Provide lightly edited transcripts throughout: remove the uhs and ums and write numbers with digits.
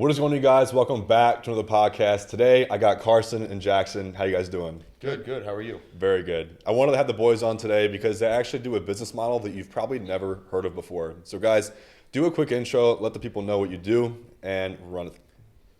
What is going on, you guys? Welcome back to another podcast. Today, I got Carson and Jackson. How you guys doing? Good. How are you? Very good. I wanted to have the boys on today because they actually do a business model that you've probably never heard of before. So, guys, do a quick intro, let the people know what you do, and run it.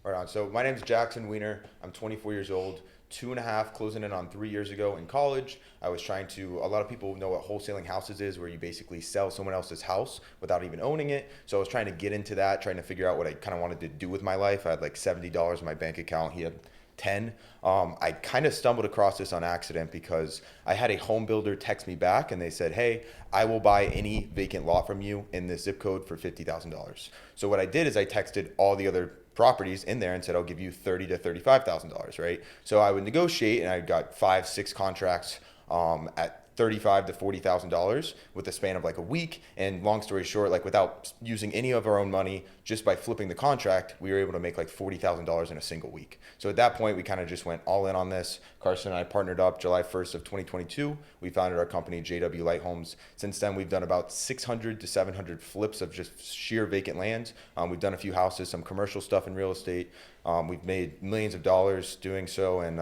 Right on. So my name is Jackson Wiener. I'm 24 years old. 2.5, closing in on 3 years ago in college. I was trying to, a lot of people know what wholesaling houses is, where you basically sell someone else's house without even owning it. So I was trying to get into that, trying to figure out what I kind of wanted to do with my life. I had like $70 in my bank account. He had 10. I kind of stumbled across this on accident because I had a home builder text me back and they said, hey, I will buy any vacant lot from you in this zip code for $50,000. So what I did is I texted all the other properties in there and said, I'll give you $30,000 to $35,000, right? So I would negotiate, and I got 5-6 contracts at $35,000 to $40,000 with a span of like a week. And long story short, like without using any of our own money, just by flipping the contract, we were able to make like $40,000 in a single week. So at that point, we kind of just went all in on this. Carson and I partnered up July 1st of 2022. We founded our company, JW Light Homes. Since then, we've done about 600 to 700 flips of just sheer vacant land. We've done a few houses, some commercial stuff in real estate. We've made millions of dollars doing so, and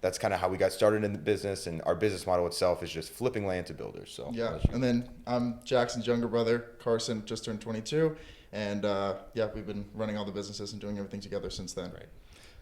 that's kind of how we got started in the business. And our business model itself is just flipping land to builders. So yeah, and then I'm Jackson's younger brother. Carson just turned 22, and we've been running all the businesses and doing everything together since then. Right.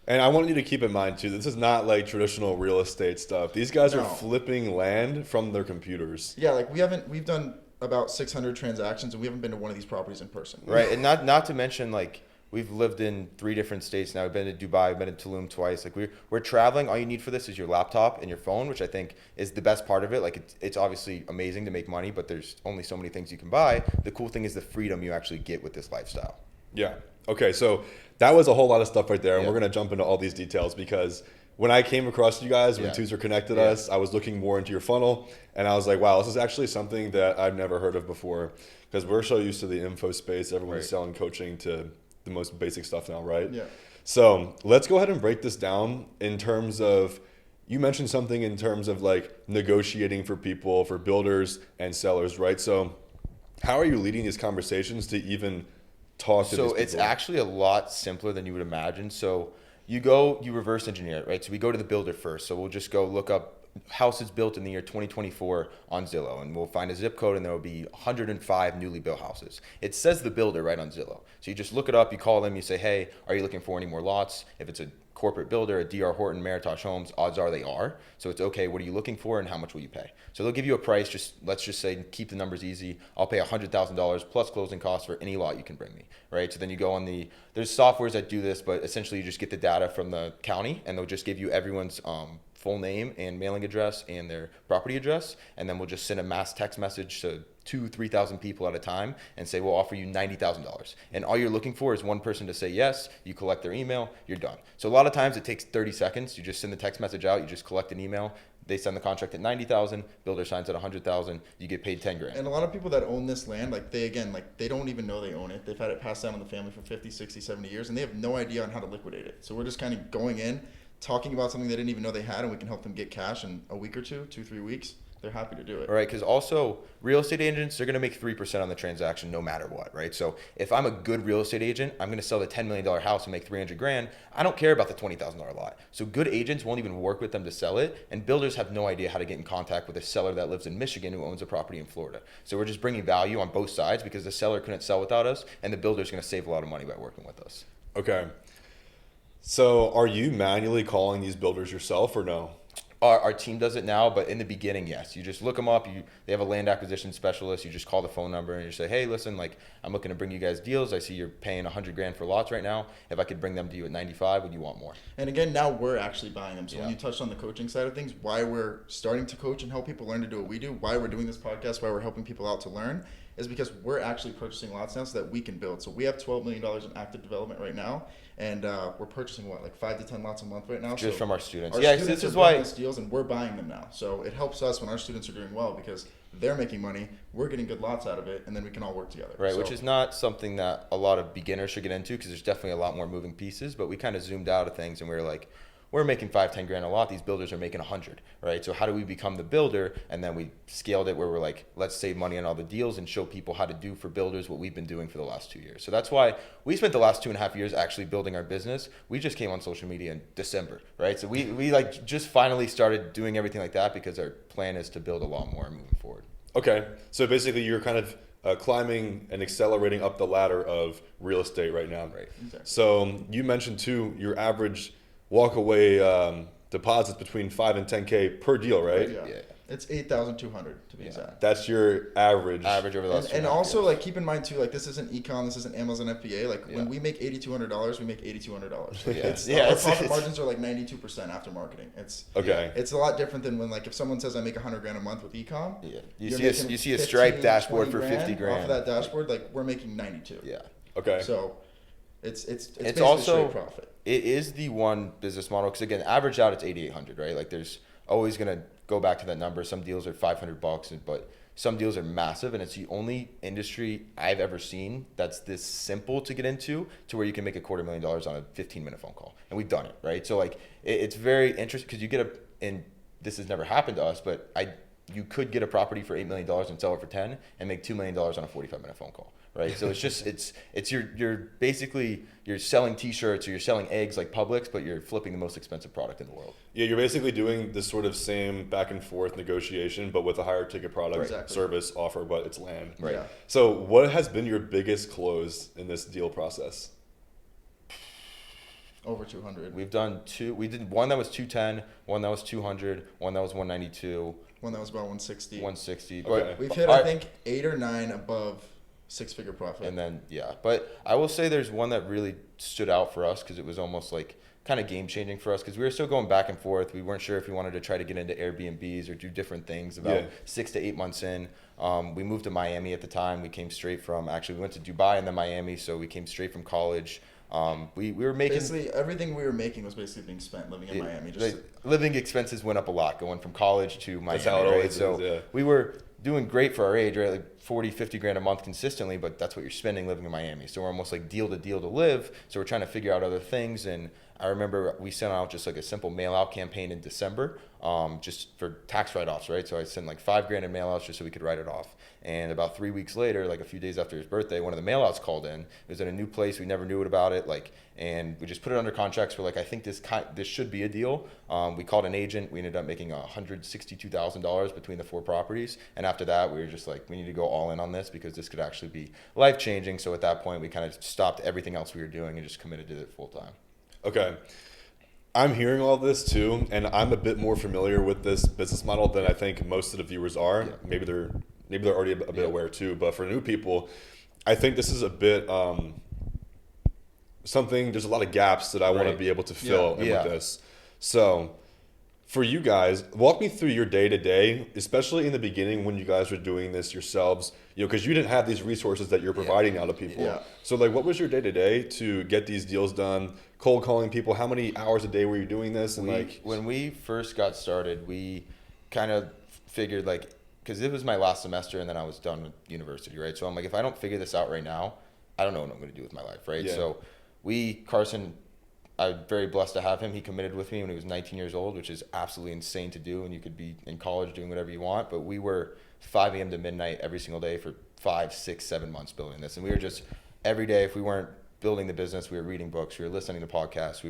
And I want you to keep in mind, too, this is not like traditional real estate stuff. These guys are flipping land from their computers. Yeah, like we've done about 600 transactions, and we haven't been to one of these properties in person. Right, and not to mention, like, we've lived in 3 different states now. We've been to Dubai, we've been to Tulum twice. Like we're traveling. All you need for this is your laptop and your phone, which I think is the best part of it. Like it's obviously amazing to make money, but there's only so many things you can buy. The cool thing is the freedom you actually get with this lifestyle. Yeah. Okay, so that was a whole lot of stuff right there, and Yeah. we're going to jump into all these details because when I came across you guys, when Tuesday connected us, I was looking more into your funnel, and I was like, wow, this is actually something that I've never heard of before because we're so used to the info space. Everyone's selling coaching to the most basic stuff now, right? Yeah. So let's go ahead and break this down in terms of, you mentioned something in terms of like negotiating for people, for builders and sellers, right? So how are you leading these conversations to even talk to these people? So it's actually a lot simpler than you would imagine. So you reverse engineer it, right? So we go to the builder first. So we'll just go look up houses built in the year 2024 on Zillow, and we'll find a zip code, and there will be 105 newly built houses. It says the builder right on Zillow. So you just look it up, you call them, you say, hey, are you looking for any more lots? If it's a corporate builder, a DR Horton, Meritage Homes, odds are they are. So it's okay, what are you looking for and how much will you pay? So they'll give you a price, let's just say, keep the numbers easy. I'll pay $100,000 plus closing costs for any lot you can bring me, right? So then you go on there's softwares that do this, but essentially you just get the data from the county, and they'll just give you everyone's full name and mailing address and their property address, and then we'll just send a mass text message to 2,000-3,000 people at a time and say we'll offer you $90,000, and all you're looking for is one person to say yes. You collect their email, you're done. So a lot of times it takes 30 seconds. You just send the text message out, you just collect an email, they send the contract at $90,000, builder signs at $100,000, you get paid $10,000. And a lot of people that own this land, they don't even know they own it. They've had it passed down in the family for 50, 60, 70 years, and they have no idea on how to liquidate it. So we're just kind of going in, talking about something they didn't even know they had, and we can help them get cash in a week or 2-3 weeks. They're happy to do it. Right, because also real estate agents, they're going to make 3% on the transaction no matter what, right? So if I'm a good real estate agent, I'm going to sell the $10 million house and make $300,000. I don't care about the $20,000 lot. So good agents won't even work with them to sell it, and builders have no idea how to get in contact with a seller that lives in Michigan who owns a property in Florida. So we're just bringing value on both sides because the seller couldn't sell without us, and the builder's going to save a lot of money by working with us. Okay. So are you manually calling these builders yourself or no? Our team does it now, but in the beginning, yes. You just look them up. They have a land acquisition specialist. You just call the phone number and you say, hey, listen, like I'm looking to bring you guys deals. I see you're paying $100,000 for lots right now. If I could bring them to you at 95, would you want more? And again, now we're actually buying them. So when you touched on the coaching side of things, why we're starting to coach and help people learn to do what we do, why we're doing this podcast, why we're helping people out to learn, is because we're actually purchasing lots now so that we can build. So we have $12 million in active development right now, and we're purchasing like 5 to 10 lots a month right now. Just from our students. Our students this is why deals, and we're buying them now. So it helps us when our students are doing well because they're making money, we're getting good lots out of it, and then we can all work together. Right, which is not something that a lot of beginners should get into because there's definitely a lot more moving pieces. But we kind of zoomed out of things and we were like, we're making 5-10 grand a lot. These builders are making 100, right? So how do we become the builder? And then we scaled it where we're like, let's save money on all the deals and show people how to do for builders what we've been doing for the last 2 years. So that's why we spent the last 2.5 years actually building our business. We just came on social media in December, right? So we like just finally started doing everything like that because our plan is to build a lot more moving forward. Okay, so basically you're kind of climbing and accelerating up the ladder of real estate right now. Right. Exactly. So you mentioned too your average walkaway deposits between 5 and 10K per deal, right? Yeah. Yeah. It's 8,200 to be exact. That's your average. Average over the last And 2.5 also, years. like, keep in mind too, like, this isn't econ, this isn't Amazon FBA. Like, Yeah. when we make $8,200, we make $8,200. Like, Yeah. our It's profit margins are like 92% after marketing. It's Okay. It's a lot different than when, like, if someone says I make 100 grand a month with ecom. Yeah. you're You making see a Stripe 15, dashboard 20 for 50 Off grand. of that dashboard, like, we're making 92. Yeah. Okay. So it's basically also straight profit. it is the one business model because again, average out it's 8,800, right? Like there's always gonna go back to that number. Some deals are $500, but some deals are massive, and it's the only industry I've ever seen that's this simple to get into to where you can make $250,000 on a 15-minute phone call, and we've done it, right? So like it's very interesting because you get and this has never happened to us, but you could get a property for $8 million and sell it for 10 and make $2 million on a 45-minute phone call. Right, so it's just it's you're basically you're selling T-shirts or you're selling eggs like Publix, but you're flipping the most expensive product in the world. Yeah, you're basically doing this sort of same back and forth negotiation, but with a higher ticket product, Exactly. service, offer, but it's land. Right. Yeah. So what has been your biggest close in this deal process? Over 200. We've done two. We did one that was 210, one that was 200, one that was 192, One that was about 160. 160. Okay. But We've hit, I think, 8 or 9 above six-figure profit. And then yeah, but I will say there's one that really stood out for us because it was almost like kind of game changing for us because we were still going back and forth. We weren't sure if we wanted to try to get into Airbnbs or do different things. About 6 to 8 months in, we moved to Miami at the time. We came straight from we went to Dubai and then Miami, so we came straight from college. We were making basically everything we were making was basically being spent living in Miami. Just living expenses went up a lot going from college to Miami. That's how it right? always So is, yeah. we were doing great for our age, right? Like 40, 50 grand a month consistently, but that's what you're spending living in Miami. So we're almost like deal to live. So we're trying to figure out other things. And I remember we sent out just like a simple mail out campaign in December, just for tax write-offs, right? So I sent like $5 grand in mail outs just so we could write it off. And about 3 weeks later, like a few days after his birthday, one of the mail outs called in. It was in a new place. We never knew about it. And we just put it under contracts. We're like, I think this should be a deal. We called an agent. We ended up making $162,000 between the 4 properties. And after that, we were just like, we need to go all in on this because this could actually be life-changing. So at that point, we kind of stopped everything else we were doing and just committed to it full time. Okay. I'm hearing all this too, and I'm a bit more familiar with this business model than I think most of the viewers are. Yeah. Maybe they're already a bit aware too, but for new people, I think this is a bit something. There's a lot of gaps that I want to Right. be able to fill in Yeah. with this. So, for you guys, walk me through your day to day, especially in the beginning when you guys were doing this yourselves. Because you didn't have these resources that you're providing now to people. Yeah. So, like, what was your day to day to get these deals done? Cold calling people. How many hours a day were you doing this? And When we first got started, we kind of figured because it was my last semester and then I was done with university, right? So I'm like, if I don't figure this out right now, I don't know what I'm going to do with my life, right? Yeah. So Carson, I'm very blessed to have him. He committed with me when he was 19 years old, which is absolutely insane to do. And you could be in college doing whatever you want. But we were 5 a.m. to midnight every single day for 5, 6, 7 months building this. And we were just every day, if we weren't building the business, we were reading books, we were listening to podcasts,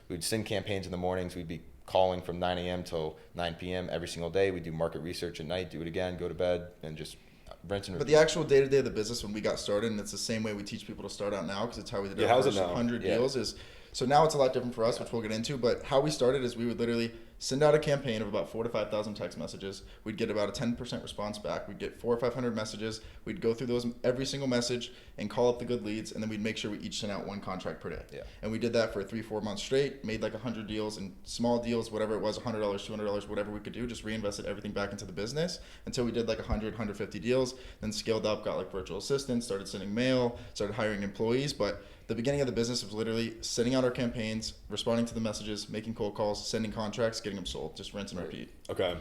we'd send campaigns in the mornings, we'd be calling from 9 a.m. till 9 p.m. every single day. We'd do market research at night, do it again, go to bed, and just rinse and But repeat. the actual day-to-day of the business when we got started, and it's the same way we teach people to start out now because it's how we did Yeah, our how's it first now? 100 Yeah. deals is. So now it's a lot different for us, which we'll get into. But how we started is we would literally send out a campaign of about 4,000 to 5,000 text messages. We'd get about a 10% response back. We'd get 400 or 500 messages. We'd go through those every single message and call up the good leads, and then we'd make sure we each sent out 1 contract per day. Yeah. And we did that for 3-4 months straight. Made like 100 deals and small deals, whatever it was, $100, $200, whatever we could do. Just reinvested everything back into the business until we did like 100, 150 deals. Then scaled up, got like virtual assistants, started sending mail, started hiring employees, but the beginning of the business was literally sending out our campaigns, responding to the messages, making cold calls, sending contracts, getting them sold. Just rinse and repeat. Okay.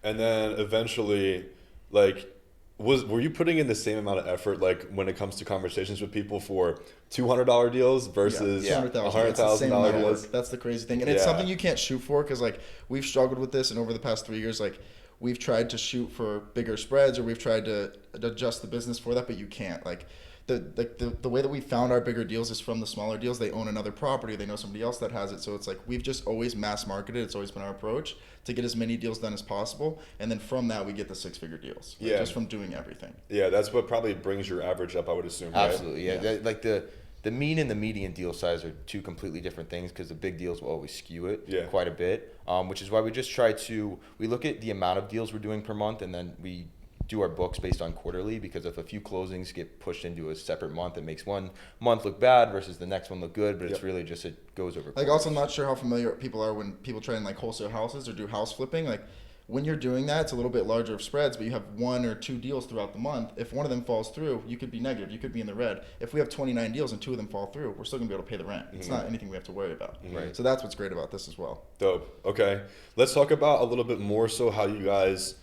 And then eventually, like, Were you putting in the same amount of effort, like when it comes to conversations with people for $200 deals versus $100,000 deals? That's the crazy thing, and it's something you can't shoot for, because like we've struggled with this, and over the past 3 years, like we've tried to shoot for bigger spreads, or we've tried to adjust the business for that, but you can't. Like the way that we found our bigger deals is from the smaller deals. They own another property, they know somebody else that has it, so it's like we've just always mass marketed. It's always been our approach to get as many deals done as possible, and then from that we get the 6-figure deals, like, just from doing everything. Yeah, that's what probably brings your average up, I would assume. Absolutely, right? Yeah. Like the mean and the median deal size are two completely different things, because the big deals will always skew it quite a bit, which is why we just try to, we look at the amount of deals we're doing per month, and then we do our books based on quarterly, because if a few closings get pushed into a separate month, it makes one month look bad versus the next one look good, but it's really just, it goes over. Like also, I'm not sure how familiar people are when people try and like wholesale houses or do house flipping. Like when you're doing that, it's a little bit larger of spreads, but you have 1 or 2 deals throughout the month. If one of them falls through, you could be negative, you could be in the red. If we have 29 deals and 2 of them fall through, we're still gonna be able to pay the rent. It's not anything we have to worry about. Right. So that's what's great about this as well. Dope. Okay, let's talk about a little bit more so how you guys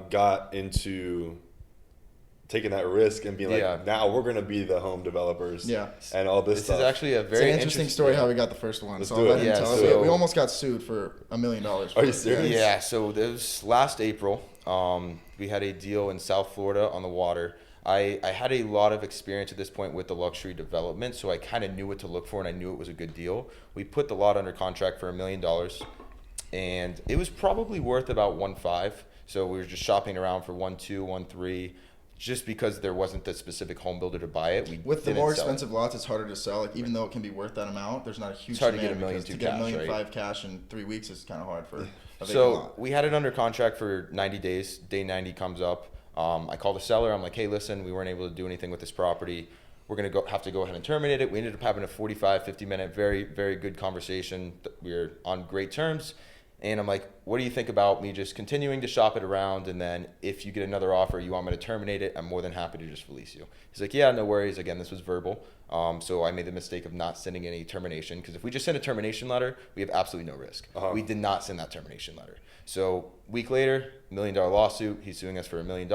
got into taking that risk and being like, now we're going to be the home developers and all this stuff. This is actually a very interesting story how we got the first one. Let's so do I'll it. let him tell it. We almost got sued for $1 million. Are you serious? Yeah, so this last April, we had a deal in South Florida on the water. I had a lot of experience at this point with the luxury development, so I kind of knew what to look for, and I knew it was a good deal. We put the lot under contract for $1 million, and it was probably worth about 1.5. So we were just shopping around for 1.2, 1.3. Just because there wasn't the specific home builder to buy it, with the more expensive lots, it's harder to sell. Like even though it can be worth that amount, there's not a huge. It's hard to get $1.2 million cash, $1.5 million cash in 3 weeks is kind of hard for a vacant lot. We had it under contract for 90 days. Day 90 comes up. I call the seller. I'm like, hey, listen, we weren't able to do anything with this property. We're gonna have to go ahead and terminate it. We ended up having a 45, 50-minute, very, very good conversation. We were on great terms. And I'm like, what do you think about me just continuing to shop it around? And then if you get another offer, you want me to terminate it, I'm more than happy to just release you. He's like, yeah, no worries. Again, this was verbal. So I made the mistake of not sending any termination, because if we just send a termination letter, we have absolutely no risk. We did not send that termination letter. So a week later, $1 million lawsuit. He's suing us for $1 million,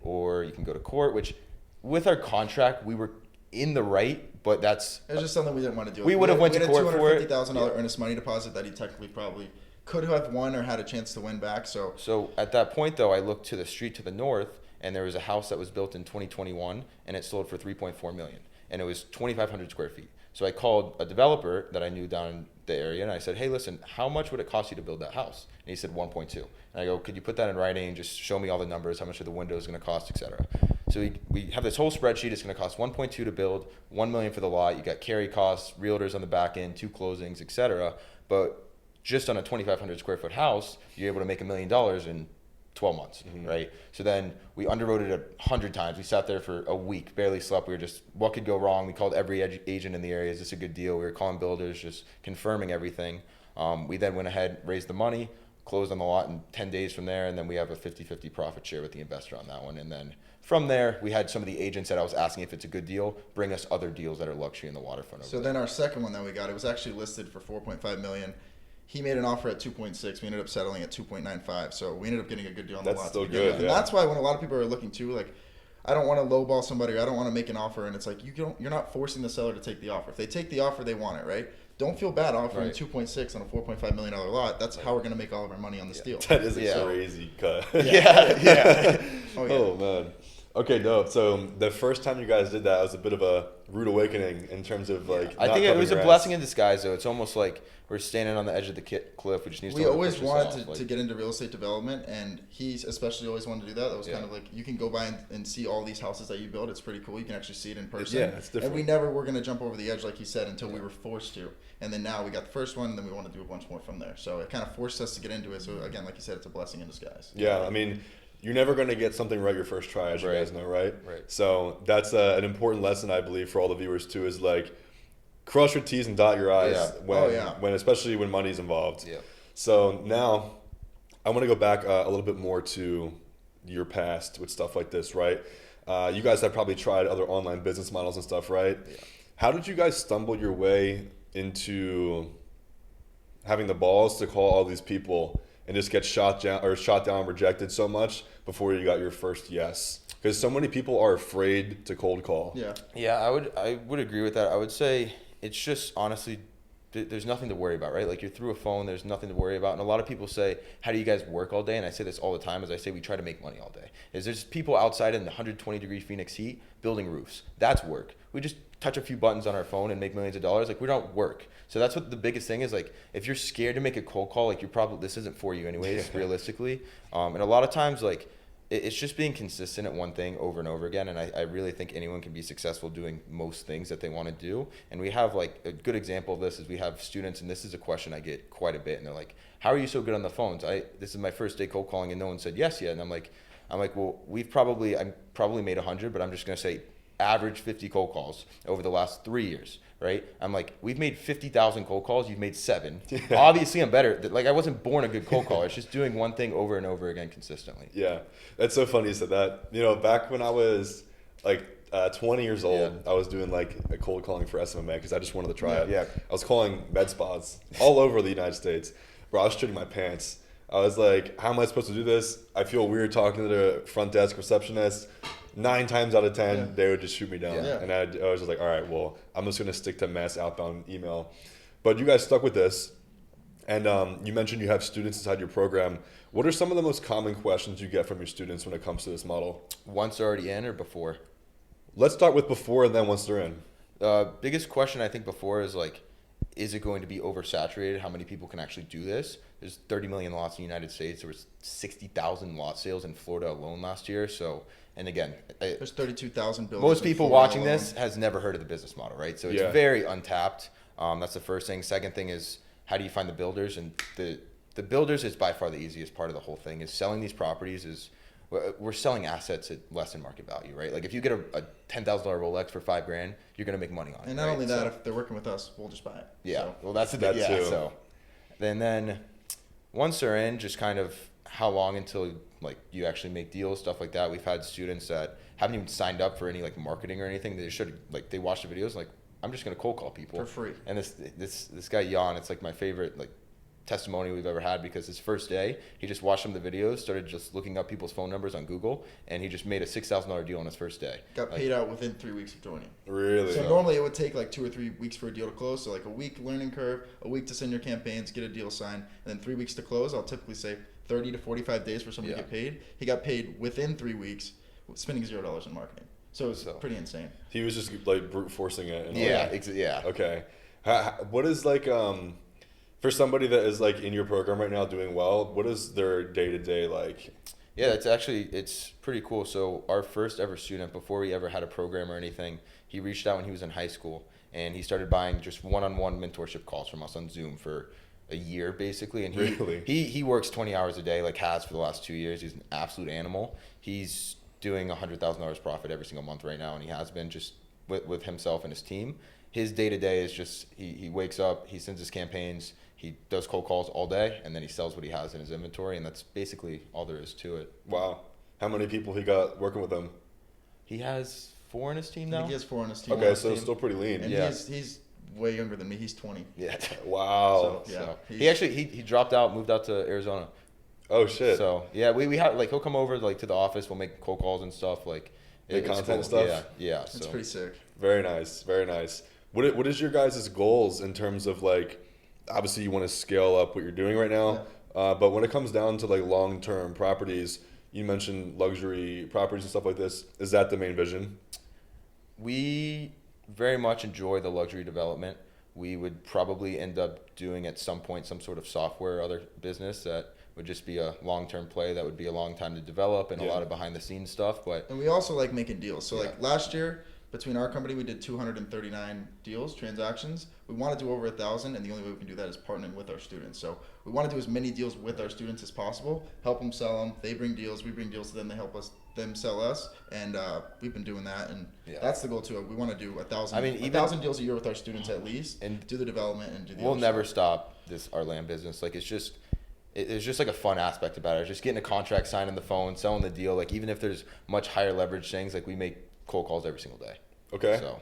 or you can go to court, which with our contract, we were in the right, but it was just something we didn't want to do. We would have went to court for it. $250,000 earnest money deposit that he technically probably could have won or had a chance to win back. So at that point, though, I looked to the street to the north, and there was a house that was built in 2021, and it sold for $3.4 million, and it was 2,500 square feet. So I called a developer that I knew down in the area, and I said, hey, listen, how much would it cost you to build that house? And he said 1.2. And I go, could you put that in writing? Just show me all the numbers, how much are the windows going to cost, et cetera. So we have this whole spreadsheet. It's going to cost 1.2 to build, $1 million for the lot. You got carry costs, realtors on the back end, 2 closings, et cetera. But just on a 2,500 square foot house, you're able to make $1 million in 12 months, right? So then we underwrote it 100 times. We sat there for a week, barely slept. We were just, what could go wrong? We called every agent in the area. Is this a good deal? We were calling builders, just confirming everything. We then went ahead, raised the money, closed on the lot in 10 days from there, and then we have a 50-50 profit share with the investor on that one. And then from there, we had some of the agents that I was asking if it's a good deal, bring us other deals that are luxury in the waterfront. So then our second one that we got, it was actually listed for $4.5 million. He made an offer at 2.6. We ended up settling at 2.95. So we ended up getting a good deal on the lot. That's still good. And that's why when a lot of people are looking too, like, I don't want to lowball somebody, or I don't want to make an offer, and it's like you're not forcing the seller to take the offer. If they take the offer, they want it, right? Don't feel bad offering 2.6 on a $4.5 million lot. That's how we're going to make all of our money on this deal. That is a crazy cut. Oh man. Okay, dope. So the first time you guys did that was a bit of a rude awakening in terms of like. I think it was a blessing in disguise, though. It's almost like we're standing on the edge of the cliff. We just need. We always wanted to get into real estate development, and he's especially always wanted to do that. That was kind of like, you can go by and see all these houses that you build. It's pretty cool. You can actually see it in person. Yeah, it's different. And we never were going to jump over the edge, like you said, until we were forced to. And then now we got the first one, and then we want to do a bunch more from there. So it kind of forced us to get into it. So again, like you said, it's a blessing in disguise. Yeah, I mean, you're never going to get something right your first try, as you guys know, right? Right. So that's an important lesson, I believe, for all the viewers too, is like, cross your T's and dot your I's when especially when money's involved. Yeah. So now I want to go back a little bit more to your past with stuff like this, right? You guys have probably tried other online business models and stuff, right? Yeah. How did you guys stumble your way into having the balls to call all these people and just get shot down, rejected so much before you got your first yes? Because so many people are afraid to cold call. Yeah, I would agree with that. I would say it's just honestly, there's nothing to worry about, right? Like, you're through a phone, there's nothing to worry about. And a lot of people say, how do you guys work all day? And I say this all the time, as I say, we try to make money all day. There's people outside in the 120-degree Phoenix heat building roofs. That's work. We just touch a few buttons on our phone and make millions of dollars. Like, we don't work. So that's what the biggest thing is. Like, if you're scared to make a cold call, like, this isn't for you anyways, realistically. And a lot of times, like, it's just being consistent at one thing over and over again. And I really think anyone can be successful doing most things that they want to do. And we have, like, a good example of this is we have students, and this is a question I get quite a bit. And they're like, how are you so good on the phones? This is my first day cold calling and no one said yes yet. And I'm like, well, I'm probably made 100, but I'm just going to say average 50 cold calls over the last 3 years. Right? I'm like, we've made 50,000 cold calls. You've made 7. Yeah. Obviously, I'm better. Like, I wasn't born a good cold caller. It's just doing one thing over and over again consistently. Yeah, that's so funny you said that. You know, back when I was like 20 years old, I was doing like a cold calling for SMA because I just wanted to try it. Yeah. I was calling med spas all over the United States. Bro, I was shitting my pants. I was like, how am I supposed to do this? I feel weird talking to the front desk receptionist. 9 times out of 10, they would just shoot me down. Yeah. And I was just like, all right, well, I'm just going to stick to mass outbound email. But you guys stuck with this. And you mentioned you have students inside your program. What are some of the most common questions you get from your students when it comes to this model? Once they're already in or before? Let's start with before and then once they're in. Biggest question I think before is like, is it going to be oversaturated? How many people can actually do this? There's 30 million lots in the United States. There was 60,000 lot sales in Florida alone last year. So, and again, there's 32,000 buildings. Most people watching this has never heard of the business model, right? So it's very untapped. That's the first thing. Second thing is, how do you find the builders? And the builders is by far the easiest part of the whole thing. Is selling these properties is, we're selling assets at less than market value, right? Like, if you get a $10,000 Rolex for $5,000, you're gonna make money on it. And not only that, if they're working with us, we'll just buy it. Yeah, so. Well, that's the thing. Yeah, so then once they're in, just kind of how long until like you actually make deals, stuff like that. We've had students that haven't even signed up for any like marketing or anything. They should, like, they watch the videos like, I'm just gonna cold call people for free. And this guy Jan, it's like my favorite like testimony we've ever had, because his first day he just watched some of the videos, started just looking up people's phone numbers on Google, and he just made a $6,000 deal on his first day. Got paid out within 3 weeks of joining. Really? So normally it would take like 2 or 3 weeks for a deal to close. So like a week learning curve, a week to send your campaigns, get a deal signed, and then 3 weeks to close. I'll typically say 30 to 45 days for somebody to get paid. He got paid within 3 weeks, spending $0 in marketing. So it's pretty insane. He was just like brute forcing it. Yeah. Okay. What is like for somebody that is like in your program right now doing well, what is their day-to-day like? Yeah, it's pretty cool. So our first ever student, before we ever had a program or anything, he reached out when he was in high school, and he started buying just one-on-one mentorship calls from us on Zoom for a year basically. And he works 20 hours a day, like has for the last 2 years. He's an absolute animal. He's doing $100,000 profit every single month right now, and he has been just with himself and his team. His day-to-day is just he wakes up, he sends his campaigns, he does cold calls all day, and then he sells what he has in his inventory, and that's basically all there is to it. Wow. How many people he got working with him? He has 4 in his team now. I think he has 4 in his team. Okay, so it's still pretty lean. And he's way younger than me. He's 20. Yeah. Wow. So he actually he dropped out, moved out to Arizona. Oh shit. So yeah, we have like, he'll come over like to the office. We'll make cold calls and stuff, like make content and stuff. Yeah. It's pretty sick. Very nice. Very nice. What is your guys' goals in terms of like? Obviously, you want to scale up what you're doing right now, but when it comes down to like long-term properties, you mentioned luxury properties and stuff like this. Is that the main vision? We very much enjoy the luxury development. We would probably end up doing at some point some sort of software or other business that would just be a long-term play that would be a long time to develop and a lot of behind-the-scenes stuff. And we also like making deals. So like last year, between our company, we did 239 transactions. We want to do over 1,000, and the only way we can do that is partnering with our students. So we want to do as many deals with our students as possible, help them sell them. They bring deals, we bring deals to them, they help them sell us, and we've been doing that, and that's the goal too. We want to do 1,000. 1,000 deals a year with our students at least, and do the development and do the. We'll never stop our land business. Like, it's just like a fun aspect about it. It's just getting a contract signed on the phone, selling the deal. Like, even if there's much higher leverage things, like we make cold calls every single day. Okay. So,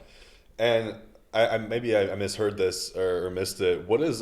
and I maybe I misheard this or missed it. What is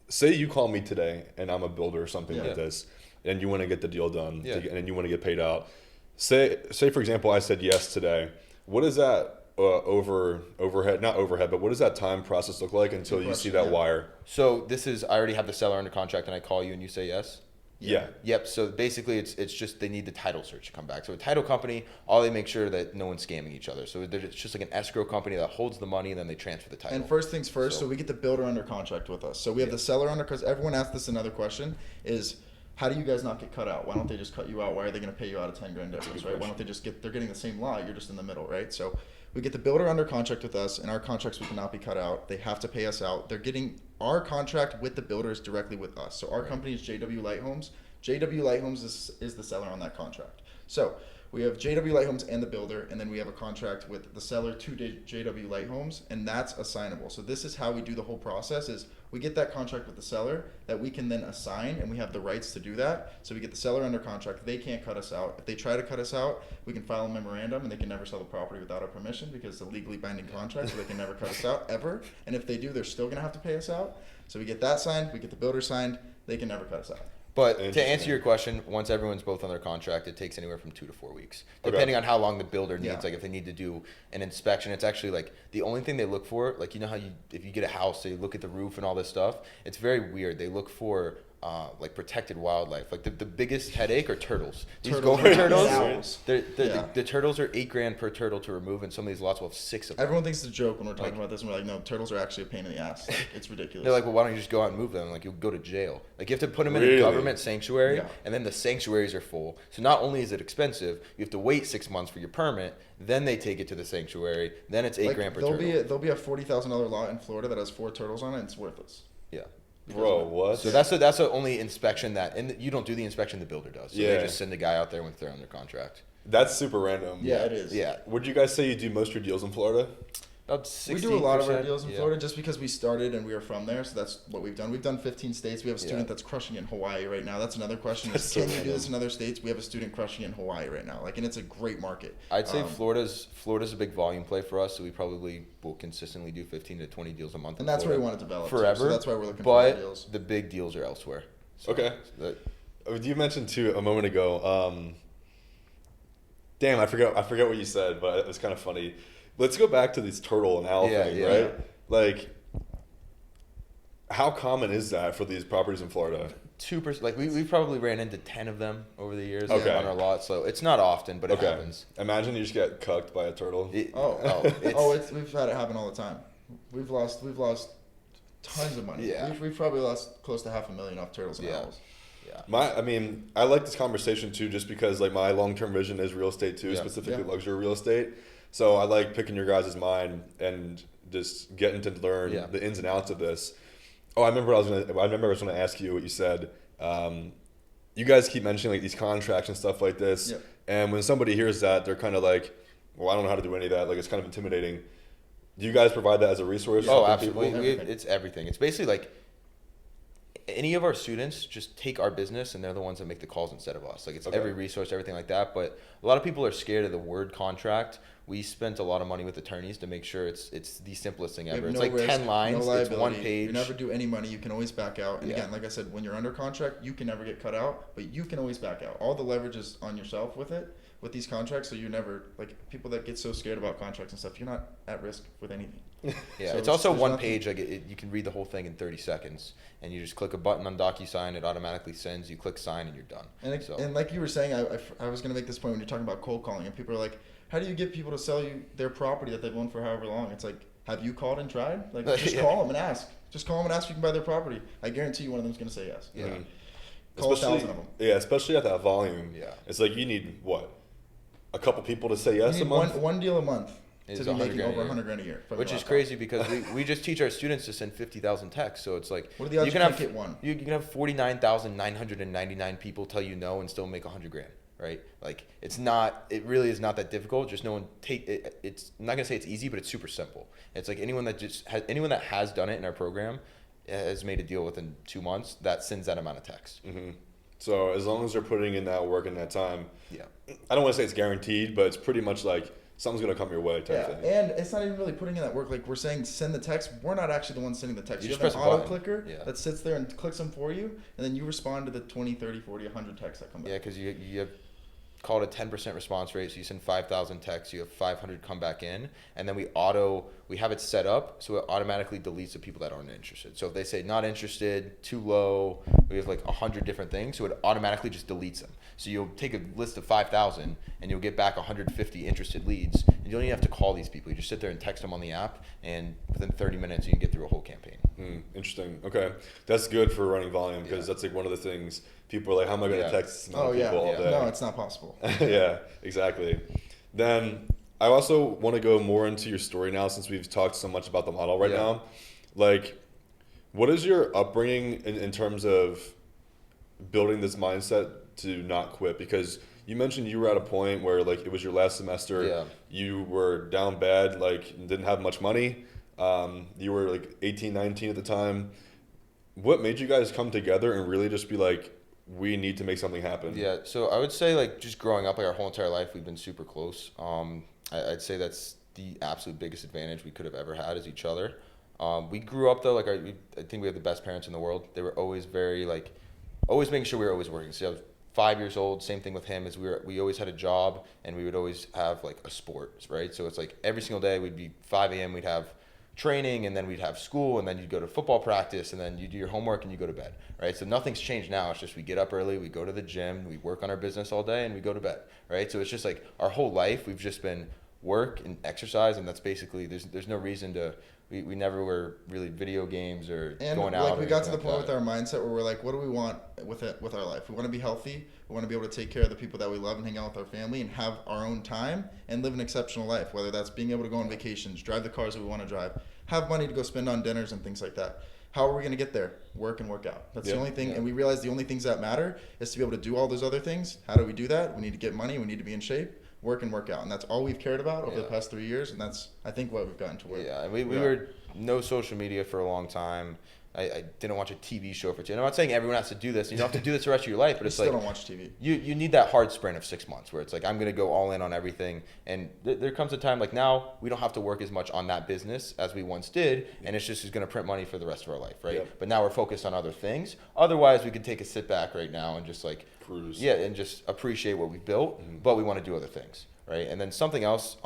say you call me today and I'm a builder or something like this, and you want to get the deal done, and you want to get paid out. Say for example, I said yes today. What is that overhead? Not overhead, but what does that time process look like until you see that wire? So this is, I already have the seller under contract, and I call you and you say yes. Yeah. Yep. So basically, it's just they need the title search to come back. So a title company, all they make sure that no one's scamming each other. So it's just like an escrow company that holds the money and then they transfer the title. And first things first, so we get the builder under contract with us. So we have the seller under, because everyone asked this another question is, how do you guys not get cut out? Why don't they just cut you out? Why are they going to pay you out a 10 grand difference, right? Why don't they just they're getting the same lot, you're just in the middle, right? So we get the builder under contract with us. In our contracts, we cannot be cut out. They have to pay us out. They're getting our contract with the builders directly with us. So our company is JW Light Homes. JW Light Homes is the seller on that contract. So we have JW Light Homes and the builder, and then we have a contract with the seller to JW Light Homes, and that's assignable. So this is how we do the whole process is we get that contract with the seller that we can then assign, and we have the rights to do that. So we get the seller under contract. They can't cut us out. If they try to cut us out, we can file a memorandum, and they can never sell the property without our permission because it's a legally binding contract, so they can never cut us out ever. And if they do, they're still going to have to pay us out. So we get that signed. We get the builder signed. They can never cut us out. But to answer your question, once everyone's both on their contract, it takes anywhere from 2 to 4 weeks, depending on how long the builder needs. Like if they need to do an inspection, it's actually like the only thing they look for, like you know how if you get a house, they look at the roof and all this stuff. It's very weird. They look for like protected wildlife. Like the biggest headache are turtles. These gopher turtles, the turtles are $8,000 per turtle to remove, and some of these lots will have 6 of them. Everyone thinks it's a joke when we're talking about this, and we're like, no, turtles are actually a pain in the ass. Like, it's ridiculous. They're like, well, why don't you just go out and move them? Like you'll go to jail. Like you have to put them in a government sanctuary, and then the sanctuaries are full. So not only is it expensive, you have to wait 6 months for your permit. Then they take it to the sanctuary. Then it's $8,000 per turtle. There'll be a $40,000 lot in Florida that has 4 turtles on it, and it's worthless. Yeah. Bro, what? So that's the only inspection and you don't do the inspection, the builder does. So they just send a guy out there when they're under contract. That's super random. Yeah, it is. Yeah. Would you guys say you do most of your deals in Florida? About 60%. We do a lot of our deals in Florida just because we started and we are from there, so that's what we've done. We've done 15 states. We have a student that's crushing it in Hawaii right now. That's another question. Can you do this in other states? We have a student crushing it in Hawaii right now. Like, and it's a great market. I'd say Florida's a big volume play for us, so we probably will consistently do 15 to 20 deals a month. And that's where we want to develop forever. So that's why we're looking for more deals. But the big deals are elsewhere. So okay. You mentioned too a moment ago. Damn, I forget what you said, but it was kind of funny. Let's go back to this turtle and owl thing, right? Yeah. Like, how common is that for these properties in Florida? 2%. Like we probably ran into 10 of them over the years on our lot, so it's not often, but it happens. Imagine you just get cucked by a turtle. We've had it happen all the time. We've lost tons of money. Yeah. We've probably lost close to $500,000 off turtles and owls. Yeah. I like this conversation too, just because like my long-term vision is real estate too, specifically luxury real estate. So I like picking your guys' mind and just getting to learn the ins and outs of this. Oh, I remember I was going to ask you what you said. You guys keep mentioning like these contracts and stuff like this, and when somebody hears that, they're kind of like, "Well, I don't know how to do any of that." Like it's kind of intimidating. Do you guys provide that as a resource? Oh, absolutely. It's everything. It's basically like any of our students just take our business and they're the ones that make the calls instead of us. Like it's every resource, everything like that. But a lot of people are scared of the word contract. We spent a lot of money with attorneys to make sure it's the simplest thing ever. It's like risk, 10 lines, it's 1 page. You never do any money. You can always back out. And again, like I said, when you're under contract, you can never get cut out, but you can always back out. All the leverage is on yourself with these contracts, so you're never, like people that get so scared about contracts and stuff, you're not at risk with anything. Yeah, so it's also 1 page. Like you can read the whole thing in 30 seconds, and you just click a button on DocuSign. It automatically sends. You click sign, and you're done. And like you were saying, I was going to make this point when you're talking about cold calling, and people are like, how do you get people to sell you their property that they've owned for however long? It's like, have you called and tried? Like, just call them and ask. Just call them and ask if you can buy their property. I guarantee you one of them's going to say yes. Yeah. Call 1,000 of them. Yeah, especially at that volume. Yeah. It's like you need, what, a couple people to say yes a month? One deal a month to be making over $100,000 a year. Which is crazy because we just teach our students to send 50,000 texts. So it's like, what are the odds you can get one? You can have 49,999 people tell you no and still make $100,000. Right? Like it really is not that difficult. Just no one it's I'm not gonna say it's easy, but it's super simple. It's like anyone that has done it in our program has made a deal within 2 months that sends that amount of text. Mm-hmm. So as long as they're putting in that work and that time, I don't want to say it's guaranteed, but it's pretty much like something's gonna come your way type thing. And it's not even really putting in that work. Like we're saying, send the text. We're not actually the ones sending the text. You You just have an press a auto button. clicker Yeah. that sits there and clicks them for you, and then you respond to the 20, 30, 40, 100 texts that come back. Yeah, because you have called a 10% response rate, so you send 5,000 texts, you have 500 come back in, and then we have it set up so it automatically deletes the people that aren't interested. So if they say not interested, too low, we have like 100 different things, so it automatically just deletes them. So you'll take a list of 5,000 and you'll get back 150 interested leads, and you don't even have to call these people. You just sit there and text them on the app, and within 30 minutes you can get through a whole campaign. Interesting. Okay, that's good for running volume because that's like one of the things people are like, how am I going to text people all day? No, it's not possible. Yeah, exactly. Then I also want to go more into your story now since we've talked so much about the model right now. Like, what is your upbringing in terms of building this mindset to not quit? Because you mentioned you were at a point where like it was your last semester, you were down bad, like didn't have much money. You were like 18, 19 at the time. What made you guys come together and really just be like, we need to make something happen? Yeah, so I would say like just growing up, like our whole entire life, we've been super close. I'd say that's the absolute biggest advantage we could have ever had is each other. We grew up though, like I think we have the best parents in the world. They were always very like, always making sure we were always working. So I was 5 years old, same thing with him, is we always had a job and we would always have like a sport, right? So it's like every single day we'd be 5 a.m. we'd have training, and then we'd have school, and then you'd go to football practice, and then you do your homework and you go to bed, right? So nothing's changed now. It's just we get up early, we go to the gym, we work on our business all day, and we go to bed, right? So it's just like our whole life we've just been work and exercise, and that's basically there's no reason to we never were really video games or going out. And we got to the point with our mindset where we're like, what do we want with our life? We want to be healthy. We want to be able to take care of the people that we love and hang out with our family and have our own time and live an exceptional life, whether that's being able to go on vacations, drive the cars that we want to drive, have money to go spend on dinners and things like that. How are we going to get there? Work and work out. That's the only thing. And we realize the only things that matter is to be able to do all those other things. How do we do that? We need to get money. We need to be in shape. Work and work out. And that's all we've cared about over the past 3 years. And that's, I think, what we've gotten to where. Yeah, and we were no social media for a long time. I didn't watch a TV show for 2. And I'm not saying everyone has to do this. You don't have to do this the rest of your life, but it's still like don't watch TV. You need that hard sprint of 6 months where it's like I'm gonna go all in on everything. And there comes a time like now we don't have to work as much on that business as we once did, and it's just gonna print money for the rest of our life, right? But now we're focused on other things. Otherwise, we could take a sit back right now and just like cruise. Yeah, and just appreciate what we built, but we want to do other things, right? And then something else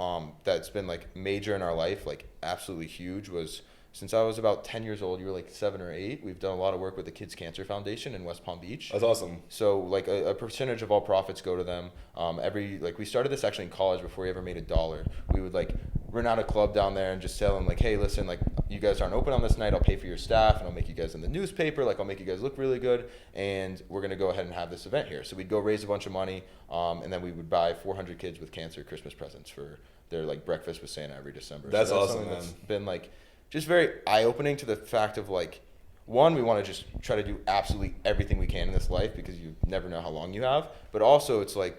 that's been like major in our life, like absolutely huge, was since I was about 10 years old, you were like 7 or 8, we've done a lot of work with the Kids Cancer Foundation in West Palm Beach. That's awesome. So like a percentage of all profits go to them. We started this actually in college before we ever made $1. We would like rent out a club down there and just tell them like, hey, listen, like you guys aren't open on this night, I'll pay for your staff and I'll make you guys in the newspaper, like I'll make you guys look really good, and we're gonna go ahead and have this event here. So we'd go raise a bunch of money, and then we would buy 400 kids with cancer Christmas presents for their like breakfast with Santa every December. That's so awesome, man. that's been like just very eye-opening to the fact of like, one, we want to just try to do absolutely everything we can in this life because you never know how long you have. But also, it's like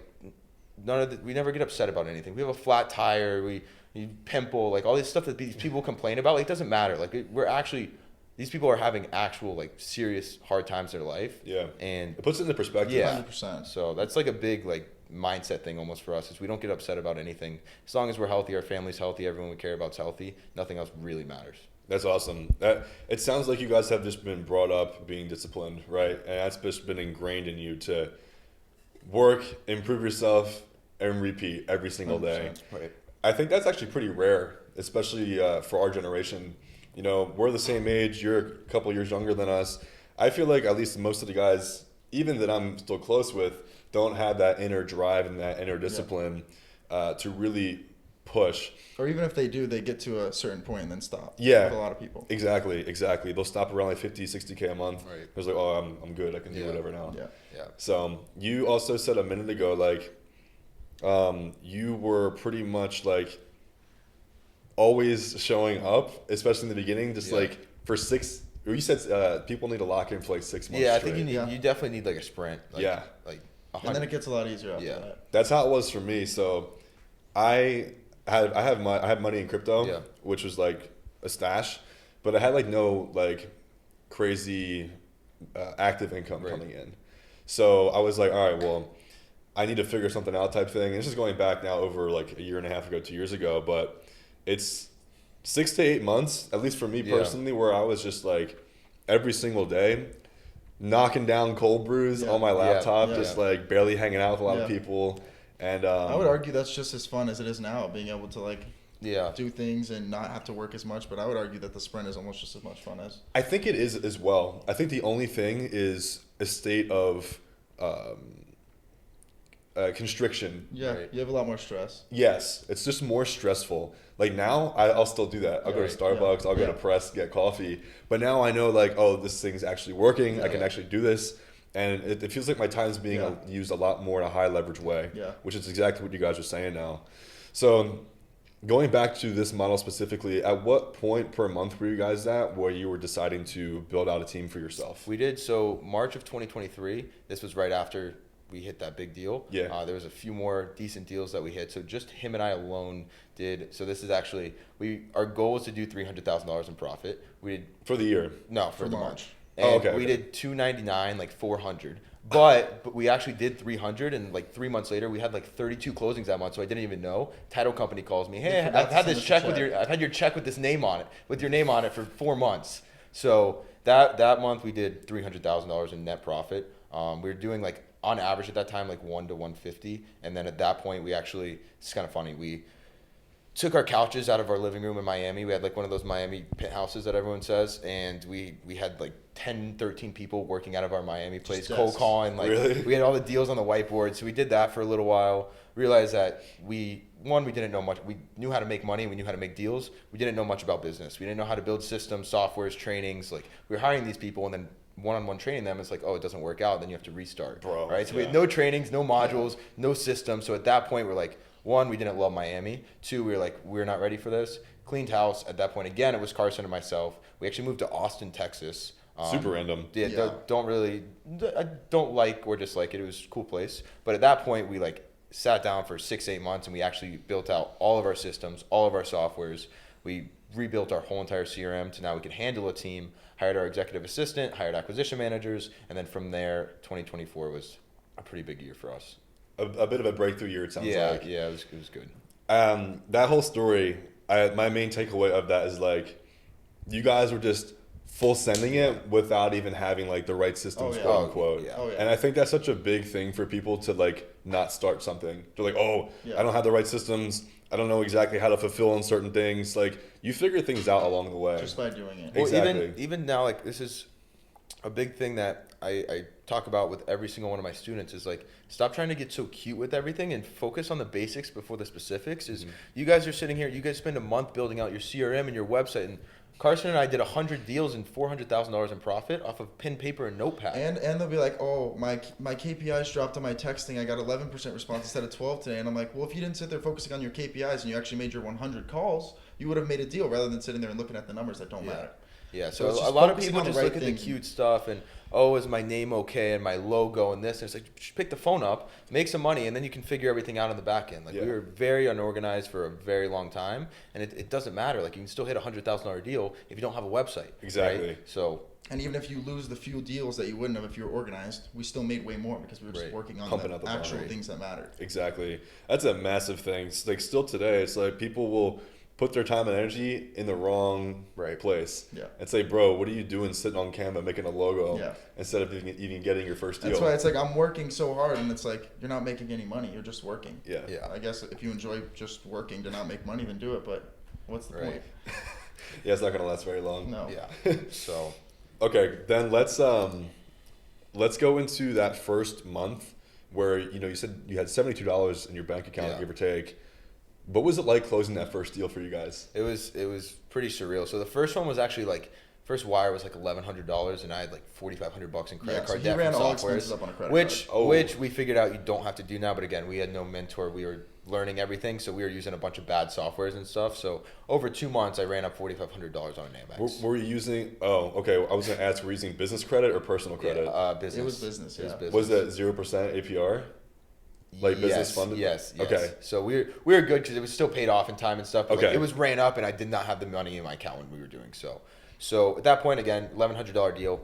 we never get upset about anything. We have a flat tire, you pimple, like all this stuff that these people complain about. Like, it doesn't matter. Like these people are having actual like serious hard times in their life. Yeah, and it puts it into perspective. Yeah, 100%. So that's like a big like mindset thing almost for us, is we don't get upset about anything as long as we're healthy, our family's healthy, everyone we care about's healthy, nothing else really matters. That's awesome. It sounds like you guys have just been brought up being disciplined, right? And that's just been ingrained in you to work, improve yourself, and repeat every single day. Right. I think that's actually pretty rare, especially for our generation. You know, we're the same age, you're a couple years younger than us. I feel like at least most of the guys, even that I'm still close with, don't have that inner drive and that inner discipline to really push. Or even if they do, they get to a certain point and then stop. Yeah. With a lot of people. Exactly. They'll stop around like 50, 60K a month. Right. It's like, oh, I'm good. I can do whatever now. Yeah. So you also said a minute ago, like, you were pretty much like always showing up, especially in the beginning, just like for 6. You said people need to lock in for like 6 months. Yeah, I straight. think you definitely need like a sprint. Like, like 100. And then it gets a lot easier after that. That's how it was for me. So I had money in crypto, which was like a stash, but I had like no like crazy active income coming in. So I was like, all right, well, I need to figure something out type thing. And this is going back now over like a year and a half ago, 2 years ago, but it's 6 to 8 months, at least for me personally, where I was just like every single day knocking down cold brews on my laptop, just like barely hanging out with a lot of people. And I would argue that's just as fun as it is now, being able to like do things and not have to work as much. But I would argue that the sprint is almost just as much fun as. I think it is as well. I think the only thing is a state of constriction. Yeah, you have a lot more stress. Yes, it's just more stressful. Like now, I'll still do that. I'll go to Starbucks. I'll go to Press, get coffee. But now I know like, oh, this thing's actually working. I can actually do this. And it feels like my time's being used a lot more in a high leverage way, which is exactly what you guys are saying now. So going back to this model specifically, at what point per month were you guys at where you were deciding to build out a team for yourself? We did. So March of 2023, this was right after we hit that big deal. Yeah. There was a few more decent deals that we hit. So just him and I alone did. So this is actually, our goal was to do $300,000 in profit. We did. For the year? No, for the March. month. And okay. We did 299, like 400. But we actually did 300, and like 3 months later, we had like 32 closings that month. So I didn't even know. Title company calls me, hey, I've had this check with I've had your check with this name on it, with your name on it for 4 months. So that month we did $300,000 in net profit. We were doing like on average at that time like 1 to 150, and then at that point we actually, it's kind of funny, we took our couches out of our living room in Miami. We had like one of those Miami penthouses that everyone says, and we had like 10, 13 people working out of our Miami place, cold calling. Like we had all the deals on the whiteboard. So we did that for a little while. Realized that we didn't know much. We knew how to make money. We knew how to make deals. We didn't know much about business. We didn't know how to build systems, softwares, trainings. Like we were hiring these people, and then one-on-one training them, it's like, oh, it doesn't work out. Then you have to restart. Right? So we had no trainings, no modules, no systems. So at that point, we're like, one, we didn't love Miami. Two, we were like, we're not ready for this. Cleaned house. At that point, again, it was Carson and myself. We actually moved to Austin, Texas. Super random. I don't like or dislike it. It was a cool place. But at that point, we like sat down for 6-8 months, and we actually built out all of our systems, all of our softwares. We rebuilt our whole entire CRM to now we could handle a team, hired our executive assistant, hired acquisition managers, and then from there, 2024 was a pretty big year for us. A bit of a breakthrough year, it sounds like. Yeah, it was good. That whole story, my main takeaway of that is like, you guys were just full sending it without even having like the right systems, quote unquote. And I think that's such a big thing for people to like not start something. They're like, I don't have the right systems. I don't know exactly how to fulfill on certain things. Like you figure things out along the way. Just by doing it. Exactly. Well, even now, like this is a big thing that I talk about with every single one of my students is like, stop trying to get so cute with everything and focus on the basics before the specifics. You guys are sitting here, you guys spend a month building out your CRM and your website, and Carson and I did 100 deals and $400,000 in profit off of pen, paper, and notepad. And they'll be like, oh, my KPIs dropped on my texting. I got 11% response instead of 12 today. And I'm like, well, if you didn't sit there focusing on your KPIs and you actually made your 100 calls, you would have made a deal rather than sitting there and looking at the numbers that don't matter. Yeah, so a lot of people just look at the cute stuff and, oh, is my name okay and my logo and this. And it's like, just pick the phone up, make some money, and then you can figure everything out on the back end. Like we were very unorganized for a very long time, and it doesn't matter. Like you can still hit $100,000 deal if you don't have a website. Exactly. Right? So. And even if you lose the few deals that you wouldn't have if you were organized, we still made way more because we were just working on the actual things that mattered. Exactly. That's a massive thing. It's like still today, it's like people will put their time and energy in the wrong place. Yeah. And say, bro, what are you doing sitting on Canva making a logo instead of even getting your first deal? That's why it's like I'm working so hard, and it's like you're not making any money. You're just working. Yeah. I guess if you enjoy just working to not make money, then do it. But what's the point? Yeah, it's not gonna last very long. No. Yeah. So. Okay, then let's go into that first month where you said you had $72 in your bank account, give or take. What was it like closing that first deal for you guys? It was pretty surreal. So the first one was actually like, first wire was like $1,100, and I had like $4,500 in credit card debt from softwares, which we figured out you don't have to do now. But again, we had no mentor. We were learning everything, so we were using a bunch of bad softwares and stuff. So over 2 months, I ran up $4,500 on an Amex. Were you using? Oh, okay. I was going to ask, were you using business credit or personal credit? Business. It was business. Yeah. Was it 0% APR? Like business funded? Yes. Okay. So we were good because it was still paid off in time and stuff. But okay. It was ran up, and I did not have the money in my account when we were doing so. So at that point, again, $1,100 deal.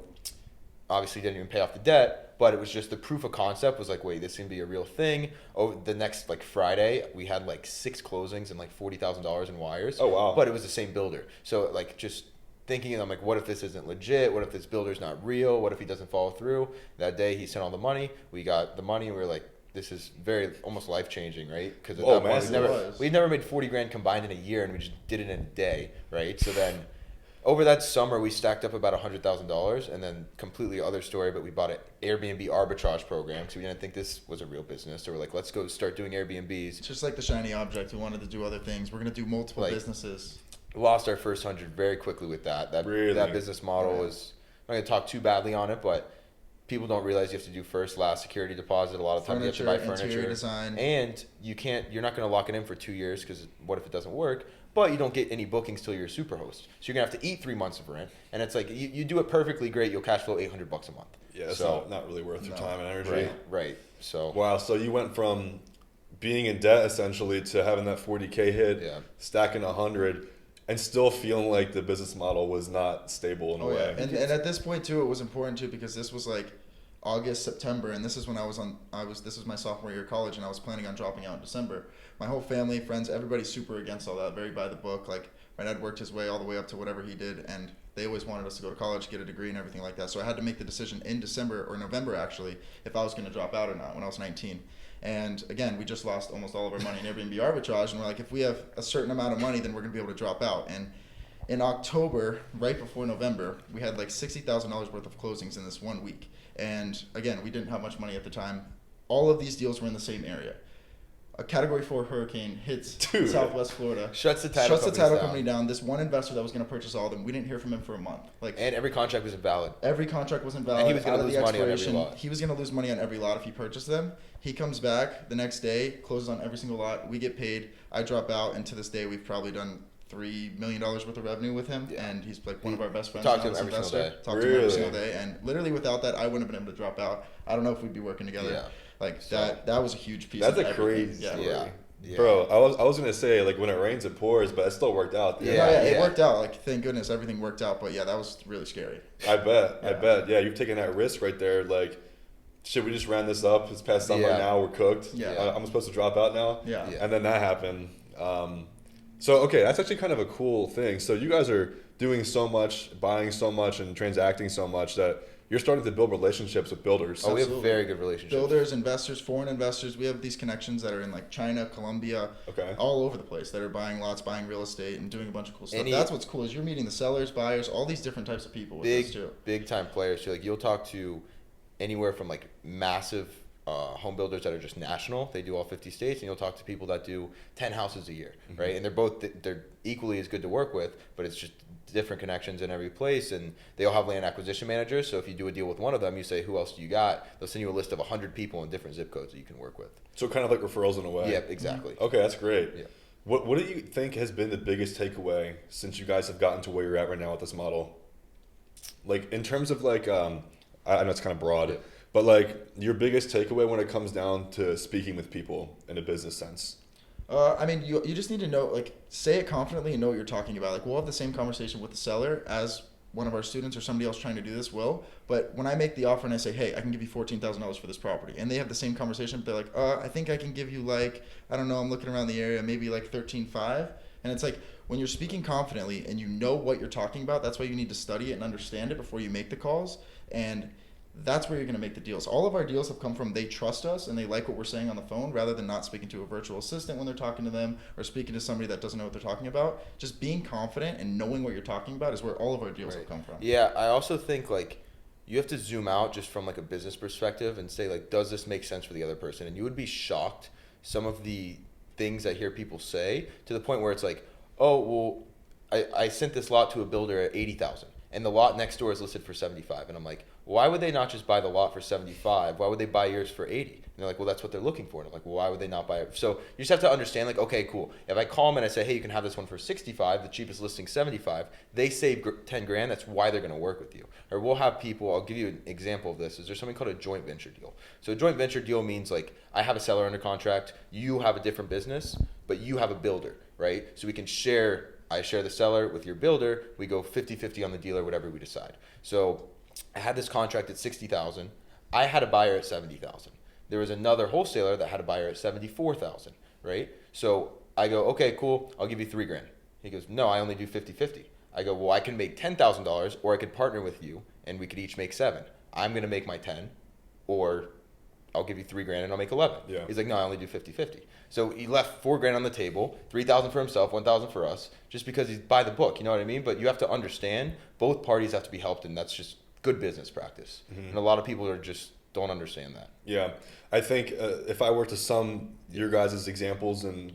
obviously didn't even pay off the debt, but it was just the proof of concept was like, wait, this can be a real thing. Over the next like Friday, we had like 6 closings and like $40,000 in wires. Oh, wow. But it was the same builder. So like just thinking, I'm like, what if this isn't legit? What if this builder's not real? What if he doesn't follow through? That day he sent all the money. We got the money. We were like, this is very almost life changing, right? Because we'd never made 40 grand combined in a year, and we just did it in a day, right? So then over that summer, we stacked up about $100,000, and then completely other story, but we bought an Airbnb arbitrage program because we didn't think this was a real business. So we're like, let's go start doing Airbnbs. Just like the shiny object, we wanted to do other things. We're gonna do multiple businesses. Lost our first 100 very quickly with that. That business model was, I'm not gonna talk too badly on it, but people don't realize you have to do first, last security deposit. A lot of times you have to buy furniture, design, and you're not going to lock it in for 2 years because what if it doesn't work? But you don't get any bookings till you're a super host, so you're gonna have to eat 3 months of rent. And it's like you do it perfectly great, you'll cash flow $800 a month. Yeah, it's not really worth your time and energy. Right. So wow, so you went from being in debt essentially to having that 40K hit, stacking 100. And still feeling like the business model was not stable in a way. And at this point too, it was important too because this was like August, September, and this is when this was my sophomore year of college, and I was planning on dropping out in December. My whole family, friends, everybody's super against all that, very by the book. Like my dad worked his way all the way up to whatever he did, and they always wanted us to go to college, get a degree, and everything like that. So I had to make the decision in December or November actually if I was going to drop out or not when I was 19. And again, we just lost almost all of our money in Airbnb arbitrage, and we're like, if we have a certain amount of money, then we're going to be able to drop out. And in October, right before November, we had like $60,000 worth of closings in this 1 week. And again, we didn't have much money at the time. All of these deals were in the same area. A Category 4 hurricane hits Southwest Florida. Shuts the title company down. This one investor that was going to purchase all of them, we didn't hear from him for a month. And every contract was invalid. Every contract wasn't valid. And he was going to lose money on every lot. He was going to lose money on every lot if he purchased them. He comes back the next day, closes on every single lot. We get paid. I drop out, and to this day, we've probably done $3 million worth of revenue with him, and he's like one of our best friends. Talk to him every single day. Talk to him every single day, and literally without that, I wouldn't have been able to drop out. I don't know if we'd be working together. Yeah. Like that was a huge piece. That's of a everything. crazy story. Yeah. Bro, I was gonna say like when it rains it pours, but it still worked out. It worked out. Like thank goodness everything worked out. But yeah, that was really scary. I bet. Yeah, you've taken that risk right there. Like, shit, we just ran this up. It's past summer now. We're cooked. Yeah. I'm supposed to drop out now. Yeah. And then that happened. So okay, that's actually kind of a cool thing. So you guys are doing so much, buying so much, and transacting so much that you're starting to build relationships with builders. Oh, we have very good relationships. Builders, investors, foreign investors. We have these connections that are in like China, Colombia, all over the place that are buying lots, buying real estate, and doing a bunch of cool stuff. That's what's cool is you're meeting the sellers, buyers, all these different types of people with this too. Big time players. So like you'll talk to anywhere from like massive home builders that are just national. They do all 50 states, and you'll talk to people that do 10 houses a year, right? And they're equally as good to work with, but it's just different connections in every place, and they all have land acquisition managers. So if you do a deal with one of them, you say, who else do you got? They'll send you a list of 100 people in different zip codes that you can work with. So kind of like referrals in a way. Yeah, exactly. Okay, that's great. Yeah. What do you think has been the biggest takeaway since you guys have gotten to where you're at right now with this model? Like in terms of like, I know it's kind of broad, but like your biggest takeaway when it comes down to speaking with people in a business sense? I mean, you just need to know, like, say it confidently and know what you're talking about. Like, we'll have the same conversation with the seller as one of our students or somebody else trying to do this will. But when I make the offer and I say, hey, I can give you $14,000 for this property, and they have the same conversation, but they're like, I think I can give you like, I don't know, I'm looking around the area, maybe like 13.5. And it's like, when you're speaking confidently and you know what you're talking about, that's why you need to study it and understand it before you make the calls. And that's where you're going to make the deals. All of our deals have come from they trust us and they like what we're saying on the phone rather than not speaking to a virtual assistant when they're talking to them or speaking to somebody that doesn't know what they're talking about. Just being confident and knowing what you're talking about is where all of our deals have come from. Yeah, I also think like you have to zoom out just from like a business perspective and say like, does this make sense for the other person? And you would be shocked some of the things I hear people say to the point where it's like, oh, well, I sent this lot to a builder at 80,000 and the lot next door is listed for 75. And I'm like, why would they not just buy the lot for 75? Why would they buy yours for 80? And they're like, well, that's what they're looking for. And I'm like, well, why would they not buy it? So you just have to understand, like, okay, cool. If I call them and I say, hey, you can have this one for 65, the cheapest listing 75, they save 10 grand. That's why they're going to work with you. Or we'll have people, I'll give you an example of this. Is there's something called a joint venture deal. So a joint venture deal means like I have a seller under contract, you have a different business, but you have a builder, right? So we can share, I share the seller with your builder, we go 50-50 on the deal or whatever we decide. So I had this contract at 60,000. I had a buyer at 70,000. There was another wholesaler that had a buyer at 74,000, right? So I go, okay, cool. I'll give you $3,000. He goes, no, I only do 50-50. I go, well, I can make $10,000, or I could partner with you and we could each make 7. I'm going to make my 10, or I'll give you $3,000 and I'll make 11. Yeah. He's like, no, I only do 50-50. So he left $4,000 on the table, 3,000 for himself, 1,000 for us, just because he's by the book. You know what I mean? But you have to understand both parties have to be helped, and that's just good business practice. And a lot of people are just don't understand that. Yeah, I think if I were to sum your guys' examples and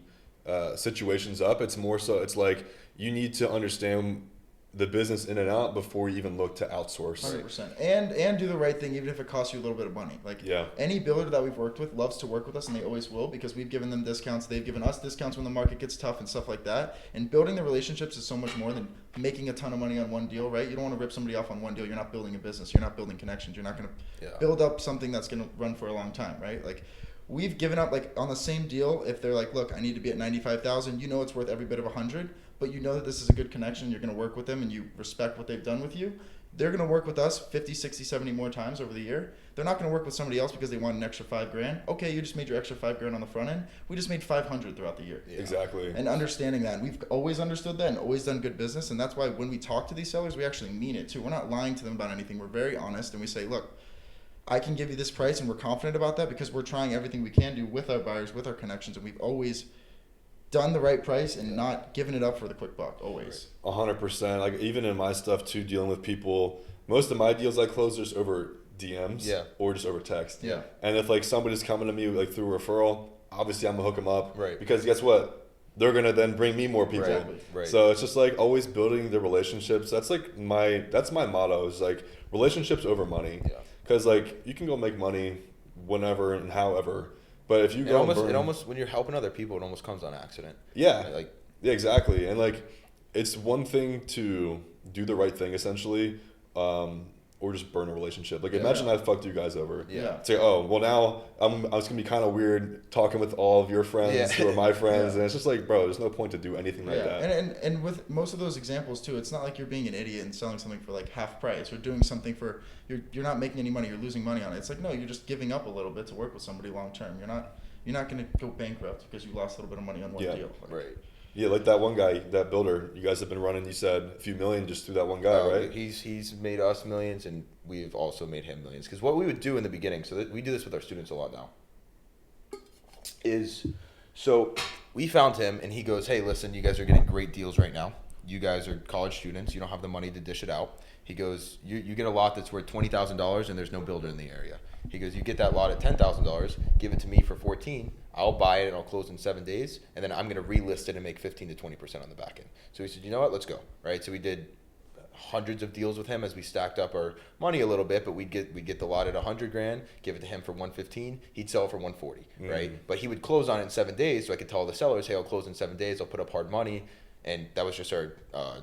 situations up, it's more so it's like you need to understand the business in and out before you even look to outsource. 100%. And do the right thing, even if it costs you a little bit of money. Like any builder that we've worked with loves to work with us, and they always will, because we've given them discounts. They've given us discounts when the market gets tough and stuff like that. And building the relationships is so much more than making a ton of money on one deal, right? You don't want to rip somebody off on one deal. You're not building a business. You're not building connections. You're not going to build up something that's going to run for a long time, right? Like, we've given up, like, on the same deal, if they're like, look, I need to be at 95,000, you know it's worth every bit of 100, but you know that this is a good connection, you're going to work with them, and you respect what they've done with you. They're going to work with us 50, 60, 70 more times over the year. They're not going to work with somebody else because they want an extra $5,000. Okay, you just made your extra $5,000 on the front end. We just made 500 throughout the year. Yeah. Exactly. And understanding that, and we've always understood that and always done good business, and that's why when we talk to these sellers, we actually mean it too. We're not lying to them about anything. We're very honest, and we say, look, I can give you this price, and we're confident about that because we're trying everything we can do with our buyers, with our connections, and we've always done the right price and not given it up for the quick buck, always. 100%. Like, even in my stuff too, dealing with people, most of my deals I close just over DMs or just over text. Yeah. And if like somebody's coming to me like through a referral, obviously I'm gonna hook them up. Right. Because guess what? They're gonna then bring me more people. Right. So it's just like always building the relationships. That's like that's my motto is like relationships over money. Yeah. Because like you can go make money whenever and however, but if you go it almost when you're helping other people, it almost comes on accident. Yeah. Like exactly. And like it's one thing to do the right thing essentially, or just burn a relationship. Like imagine I fucked you guys over. Yeah. Say, oh well, now I was gonna be kind of weird talking with all of your friends who are my friends, and it's just like, bro, there's no point to do anything like that. And with most of those examples too, it's not like you're being an idiot and selling something for like half price or doing something for you're not making any money, you're losing money on it. It's like, no, you're just giving up a little bit to work with somebody long term. You're not gonna go bankrupt because you lost a little bit of money on one deal. Right. Yeah, like that one guy, that builder, you guys have been running, you said, a few million just through that one guy, right? He's made us millions, and we've also made him millions. Because what we would do in the beginning, so that we do this with our students a lot now, is so we found him, and he goes, hey, listen, you guys are getting great deals right now. You guys are college students. You don't have the money to dish it out. He goes, you get a lot that's worth $20,000, and there's no builder in the area. He goes, you get that lot at $10,000, give it to me for 14. I'll buy it and I'll close in 7 days, and then I'm going to relist it and make 15 to 20% on the back end. So he said, you know what, let's go, right? So we did hundreds of deals with him as we stacked up our money a little bit, but we'd get the lot at $100,000, give it to him for 115, he'd sell it for 140, right? But he would close on it in 7 days, so I could tell the sellers, hey, I'll close in 7 days, I'll put up hard money. And that was just our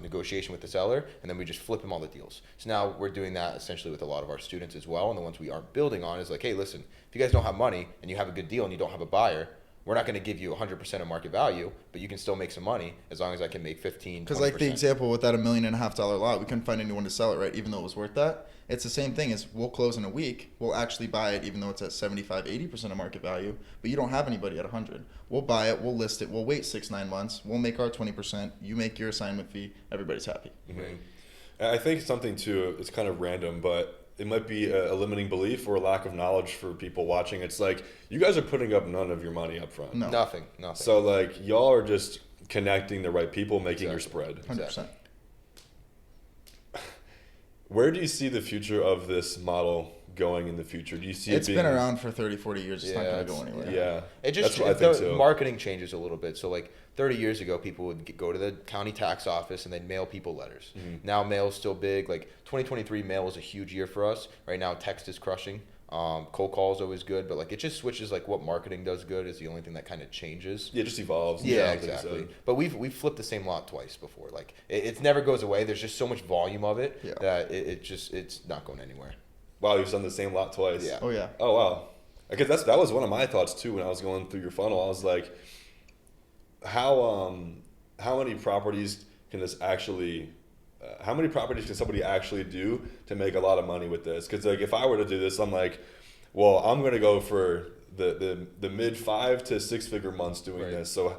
negotiation with the seller, and then we just flip him all the deals. So now we're doing that essentially with a lot of our students as well, and the ones we aren't building on is like, hey, listen, if you guys don't have money and you have a good deal and you don't have a buyer, we're not going to give you 100% of market value, but you can still make some money as long as I can make 15, 20%. Because like the example with that $1.5 million lot, we couldn't find anyone to sell it, right? Even though it was worth that. It's the same thing as we'll close in a week. We'll actually buy it even though it's at 75, 80% of market value, but you don't have anybody at 100. We'll buy it. We'll list it. We'll wait 6-9 months. We'll make our 20%. You make your assignment fee. Everybody's happy. Mm-hmm. And I think something too, it's kind of random, but it might be a limiting belief or a lack of knowledge for people watching. It's like you guys are putting up none of your money up front. No. Nothing. So like y'all are just connecting the right people, making your spread. 100%. Where do you see the future of this model going in the future? Do you see it's been around for 30, 40 years. It's not going to go anywhere. Yeah. It just, that's what I think too. Marketing changes a little bit. So like 30 years ago, people would go to the county tax office and they'd mail people letters. Mm-hmm. Now mail's still big. Like 2023 mail is a huge year for us. Right now text is crushing. Cold call is always good, but like it just switches. Like what marketing does good is the only thing that kind of changes. Yeah, it just evolves. Yeah, exactly. But we've flipped the same lot twice before. Like it never goes away. There's just so much volume of it that it's not going anywhere. Wow, you've done the same lot twice. Yeah. Oh yeah. Oh wow. Okay, that was one of my thoughts too when I was going through your funnel. I was like, how many properties can this actually how many properties can somebody actually do to make a lot of money with this? Because like if I were to do this, I'm like, well, I'm gonna go for the mid 5 to 6 figure months doing Right. this. So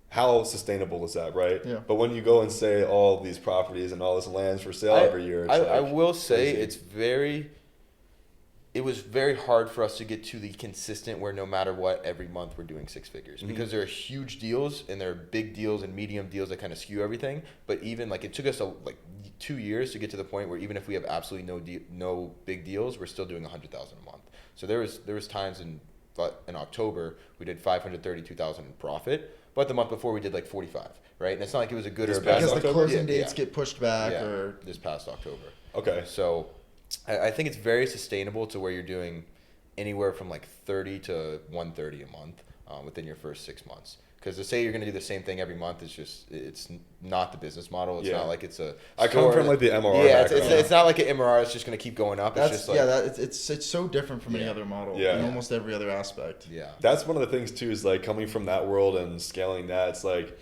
how sustainable is that, right? Yeah. But when you go and say all these properties and all this land's for sale every year, it's I like will say crazy. it was very hard for us to get to the consistent where no matter what, every month we're doing 6 figures, because there are huge deals and there are big deals and medium deals that kind of skew everything. But even like it took us like 2 years to get to the point where even if we have absolutely no big deals, we're still doing 100,000 a month. So there was times in October we did 532,000 in profit, but the month before we did like 45, right? And it's not like it was a good or a bad. Because the October? closing dates get pushed back, or this past October. Okay. So I think it's very sustainable to where you're doing anywhere from like 30 to 130 a month within your first 6 months. Because to say you're going to do the same thing every month is just, it's not the business model. It's not like it's a I come from like the MRR background. it's not like an MRR. It's just going to keep going up. that's It's just like, it's so different from any other model in almost every other aspect. Yeah. That's one of the things too, is like coming from that world and scaling that. It's like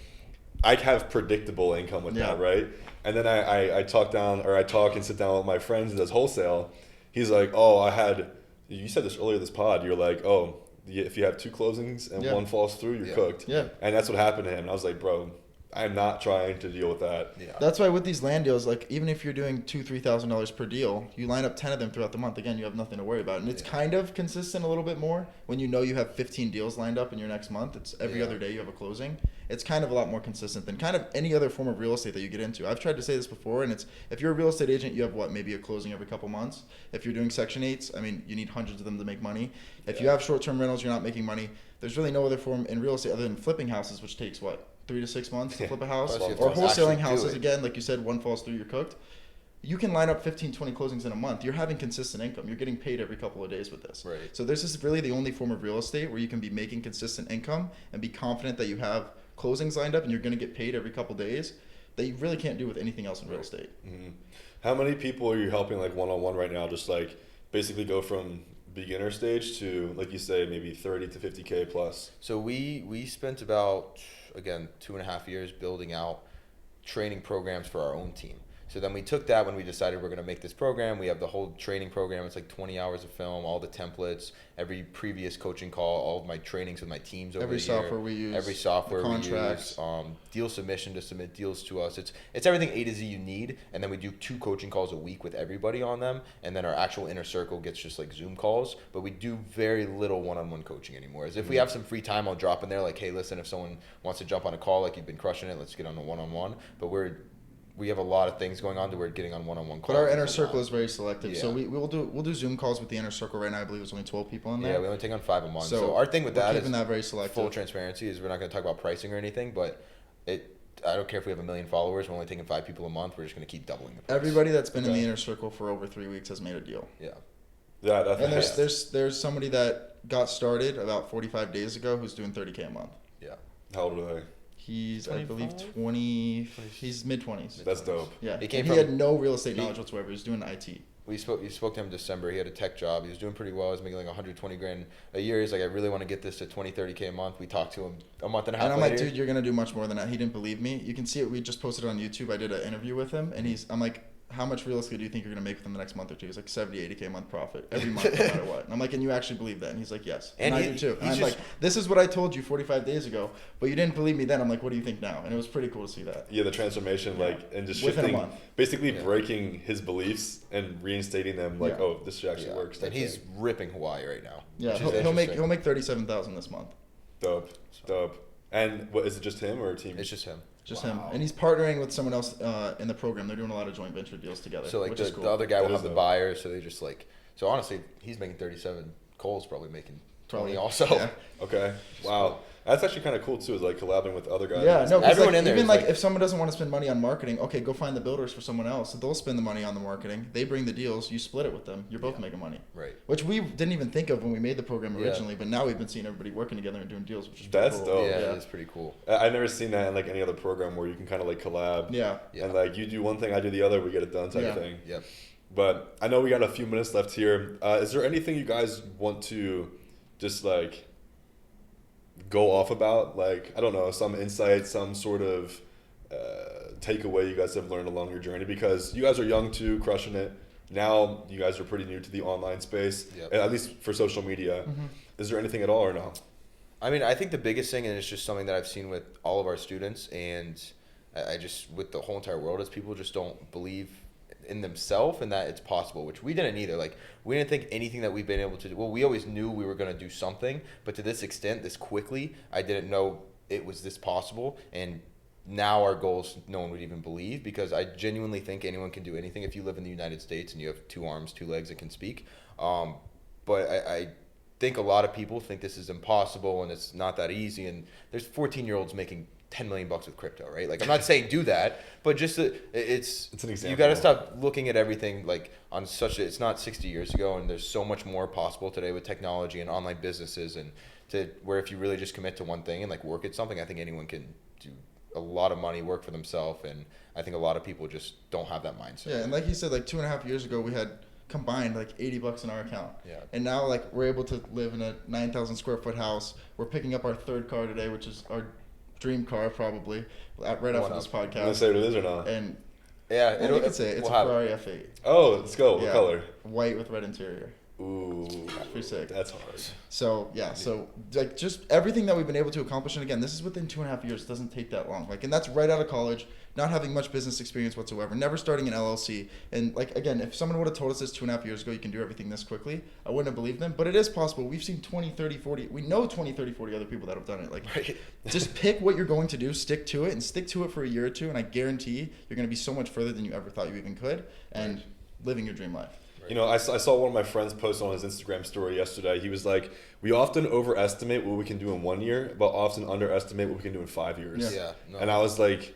I have predictable income with that, right? And then I talk and sit down with my friends that does wholesale. He's like, oh, you said this earlier this pod. You're like, oh, if you have 2 closings and one falls through, you're cooked. Yeah. And that's what happened to him. And I was like, bro, I'm not trying to deal with that. Yeah. That's why with these land deals, like even if you're doing $2,000-$3,000 per deal, you line up 10 of them throughout the month. Again, you have nothing to worry about, and it's kind of consistent a little bit more when you know you have 15 deals lined up in your next month. It's every other day you have a closing. It's kind of a lot more consistent than kind of any other form of real estate that you get into. I've tried to say this before, and it's if you're a real estate agent, you have maybe a closing every couple months. If you're doing Section 8s, I mean, you need hundreds of them to make money. If you have short-term rentals, you're not making money. There's really no other form in real estate other than flipping houses, which takes 3 to 6 months to flip a house, or wholesaling houses. Again, like you said, one falls through, you're cooked. You can line up 15, 20 closings in a month. You're having consistent income. You're getting paid every couple of days with this. Right. So this is really the only form of real estate where you can be making consistent income and be confident that you have closings lined up and you're going to get paid every couple of days that you really can't do with anything else in real estate. Mm-hmm. How many people are you helping like one-on-one right now? Just like basically go from beginner stage to, like you say, maybe 30 to 50K plus. So we spent about, again, 2.5 years building out training programs for our own team. So then we took that when we decided we're going to make this program. We have the whole training program. It's like 20 hours of film, all the templates, every previous coaching call, all of my trainings with my teams over Every the year. software we use. Every software we contracts. use. Deal submission to submit deals to us. It's everything A to Z you need. And then we do 2 coaching calls a week with everybody on them. And then our actual inner circle gets just like Zoom calls. But we do very little one-on-one coaching anymore. As if we have some free time, I'll drop in there like, hey, listen, if someone wants to jump on a call, like you've been crushing it, let's get on a one-on-one. But we have a lot of things going on to where getting on one-on-one calls. But our inner circle is very selective. Yeah. So we'll do Zoom calls with the inner circle right now. I believe there's only 12 people in there. Yeah, we only take on 5 a month. So So our thing with we're that keeping is that very selective. full transparency is we're not going to talk about pricing or anything, but I don't care if we have 1 million followers. We're only taking 5 people a month. We're just going to keep doubling the price. Everybody that's been in the inner circle for over 3 weeks has made a deal. Yeah. Yeah, that's And there's somebody that got started about 45 days ago who's doing 30K a month. Yeah. How old are they? He's, I 25? believe, 20. He's mid-20s. That's dope. Yeah. He came He from- had no real estate knowledge whatsoever. He was doing IT. You spoke to him in December. He had a tech job. He was doing pretty well. He was making like 120 grand a year. He's like, I really want to get this to 20, 30K a month. We talked to him a month and a half And I'm later. like, dude, you're going to do much more than that. He didn't believe me. You can see it. We just posted it on YouTube. I did an interview with him. And I'm like, how much realistically do you think you're going to make within the next month or two? He's like 70, 80K a month profit every month, no matter what. And I'm like, and you actually believe that? And he's like, yes. And I do too. And I'm like, this is what I told you 45 days ago, but you didn't believe me then. I'm like, what do you think now? And it was pretty cool to see that. Yeah, the transformation, like, and just Within a shifting, month. basically breaking his beliefs and reinstating them, like, oh, this actually works. And he's ripping Hawaii right now. Yeah, which is he'll make interesting. $37,000 this month. Dope. And what is it? Just him or a team? It's just him. Just him. And he's partnering with someone else in the program. They're doing a lot of joint venture deals together. So like which the, is cool. the other guy will That have is the dope. buyers, so they just like. So honestly, he's making 37. Cole's probably making 20 also. Yeah. Okay. Wow. That's actually kind of cool too. Is like collaborating with other guys. Yeah, no, 'cause Everyone like, in there even is like like- if someone doesn't want to spend money on marketing, okay, go find the builders for someone else. So they'll spend the money on the marketing. They bring the deals. You split it with them. You're both making money. Right. Which we didn't even think of when we made the program Yeah. originally, but now we've been seeing everybody working together and doing deals, which is That's pretty cool. dope. Yeah, it's pretty cool. I've never seen that in like any other program where you can kind of like collab. Yeah. Yeah. And like you do one thing, I do the other, we get it done type Yeah. of thing. Yep. But I know we got a few minutes left here. Is there anything you guys want to just like go off about? Like, I don't know, some insight, some sort of takeaway you guys have learned along your journey? Because you guys are young too, crushing it. Now you guys are pretty new to the online space, at least for social media. Is there anything at all or no? I mean, I think the biggest thing, and it's just something that I've seen with all of our students, and I just, with the whole entire world, is people just don't believe in themselves and that it's possible, which we didn't either. Like, we didn't think anything that we've been able to do. Well, we always knew we were going to do something, but to this extent, this quickly, I didn't know it was this possible. And now our goals, no one would even believe, because I genuinely think anyone can do anything if you live in the United States and you have 2 arms, 2 legs, and can speak. But I think a lot of people think this is impossible and it's not that easy. And there's 14-year-olds making $10 million with crypto, right? Like, I'm not saying do that, but just it's an example. You got to stop looking at everything like on such a, it's not 60 years ago, and there's so much more possible today with technology and online businesses, and to where if you really just commit to one thing and like work at something, I think anyone can do a lot of money, work for themselves. And I think a lot of people just don't have that mindset. Yeah, and like you said, like 2.5 years ago, we had combined like $80 in our account. Yeah. And now like we're able to live in a 9,000 square foot house. We're picking up our 3rd car today, which is our dream car probably, right after this podcast. You want to say what it is or not? And yeah, you can say it. It's a Ferrari F8. Oh, let's go. What color? White with red interior. Ooh, pretty sick. That's hard. So yeah, so like just everything that we've been able to accomplish, and again, this is within 2.5 years. It doesn't take that long. Like, and that's right out of college, not having much business experience whatsoever, never starting an LLC. And like, again, if someone would have told us this 2.5 years ago, you can do everything this quickly, I wouldn't have believed them. But it is possible. We've seen 20, 30, 40. We know 20, 30, 40 other people that have done it. Like, just pick what you're going to do, stick to it, and stick to it for a year or two, and I guarantee you're going to be so much further than you ever thought you even could, and living your dream life. You know, I saw one of my friends post on his Instagram story yesterday. He was like, we often overestimate what we can do in 1 year, but often underestimate what we can do in 5 years. Yeah. No. And I was like,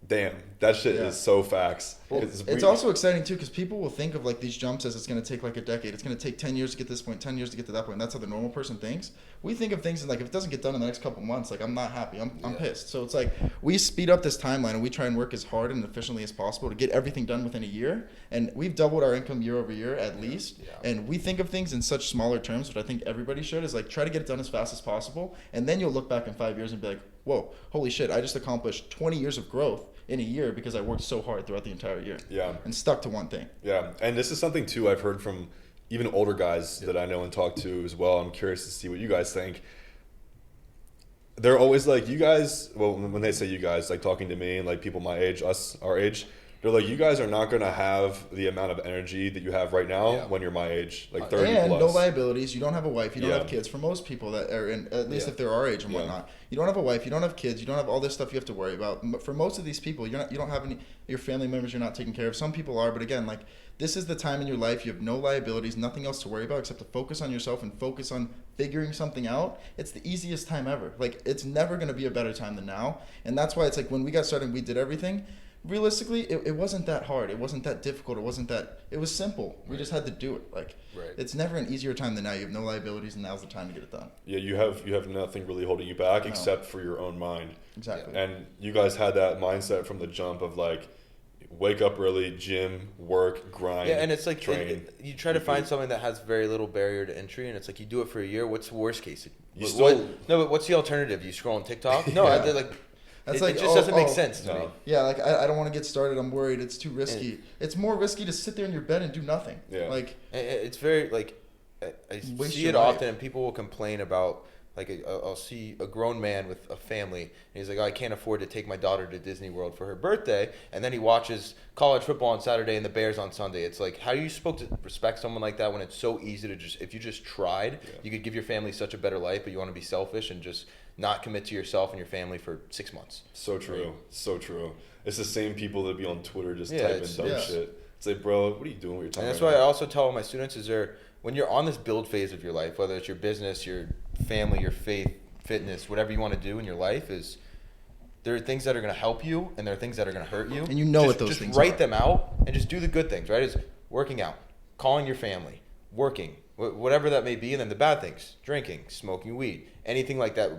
damn, that shit is so facts. Well, it's also exciting too, because people will think of like these jumps as it's going to take like a decade. It's going to take 10 years to get to this point, 10 years to get to that point. And that's how the normal person thinks. We think of things like, if it doesn't get done in the next couple months, like I'm not happy. I'm pissed. So it's like we speed up this timeline and we try and work as hard and efficiently as possible to get everything done within a year. And we've doubled our income year over year at least. Yeah. And we think of things in such smaller terms, which I think everybody should, is like try to get it done as fast as possible. And then you'll look back in 5 years and be like, whoa, holy shit, I just accomplished 20 years of growth in a year because I worked so hard throughout the entire year. Yeah. And stuck to one thing. Yeah. And this is something too I've heard from even older guys that I know and talk to as well. I'm curious to see what you guys think. They're always like, you guys, well, when they say you guys, like talking to me and like people my age, our age, they're like, you guys are not going to have the amount of energy that you have right now when you're my age, like 30 and plus. No liabilities. You don't have a wife. You don't have kids. For most people that are in, at least if they're our age and whatnot, you don't have a wife. You don't have kids. You don't have all this stuff you have to worry about. For most of these people, you don't have any, your family members you're not taking care of. Some people are, but again, like this is the time in your life you have no liabilities, nothing else to worry about except to focus on yourself and focus on figuring something out. It's the easiest time ever. Like it's never going to be a better time than now. And that's why it's like when we got started, we did everything. Realistically, it wasn't that hard. It wasn't that difficult. It was simple. We just had to do it. Like it's never an easier time than now. You have no liabilities, and now's the time to get it done. Yeah, you have nothing really holding you back except for your own mind. Exactly. And you guys had that mindset from the jump of like, wake up early, gym, work, grind. Yeah, and it's like train. You try to find something that has very little barrier to entry, and it's like you do it for a year. What's the worst case? But what's the alternative? You scroll on TikTok? No, it just doesn't make sense to me. Yeah, like I don't want to get started. I'm worried. It's too risky. It's more risky to sit there in your bed and do nothing. Yeah. Like it's very like I see it often, and people will complain about like I'll see a grown man with a family, and he's like, oh, I can't afford to take my daughter to Disney World for her birthday, and then he watches college football on Saturday and the Bears on Sunday. It's like, how are you supposed to respect someone like that when it's so easy to just, if you just tried, you could give your family such a better life, but you want to be selfish and just not commit to yourself and your family for 6 months. So true. Right? So true. It's the same people that be on Twitter just typing dumb shit. It's like, bro, what are you doing with your time? And that's why I also tell my students when you're on this build phase of your life, whether it's your business, your family, your faith, fitness, whatever you want to do in your life, is there are things that are going to help you and there are things that are going to hurt you. And you know what those things are. Just write them out and just do the good things, right? It's working out, calling your family, working, whatever that may be. And then the bad things, drinking, smoking weed, anything like that.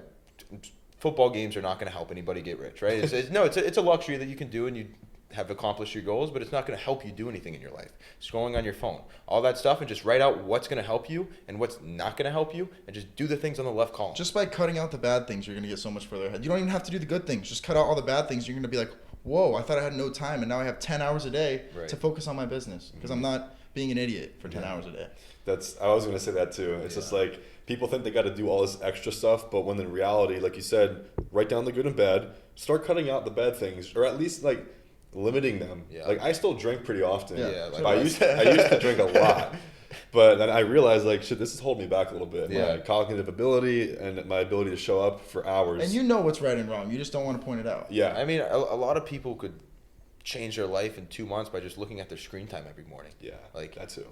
Football games are not going to help anybody get rich, right? It's a luxury that you can do and you have accomplished your goals, but it's not going to help you do anything in your life. Scrolling on your phone, all that stuff, and just write out what's going to help you and what's not going to help you, and just do the things on the left column. Just by cutting out the bad things, you're going to get so much further ahead. You don't even have to do the good things. Just cut out all the bad things. You're going to be like, whoa, I thought I had no time, and now I have 10 hours a day Right. to focus on my business because I'm not being an idiot for 10 hours a day. I was going to say that too. It's just like people think they got to do all this extra stuff, but when in reality, like you said, write down the good and bad, start cutting out the bad things, or at least like limiting them. Yeah. Like I still drink pretty often. Yeah, But I used to drink a lot. But then I realized, like, shit, this is holding me back a little bit. Yeah. My cognitive ability and my ability to show up for hours. And you know what's right and wrong. You just don't want to point it out. Yeah. I mean, a lot of people could change their life in 2 months by just looking at their screen time every morning. Yeah. Like that too.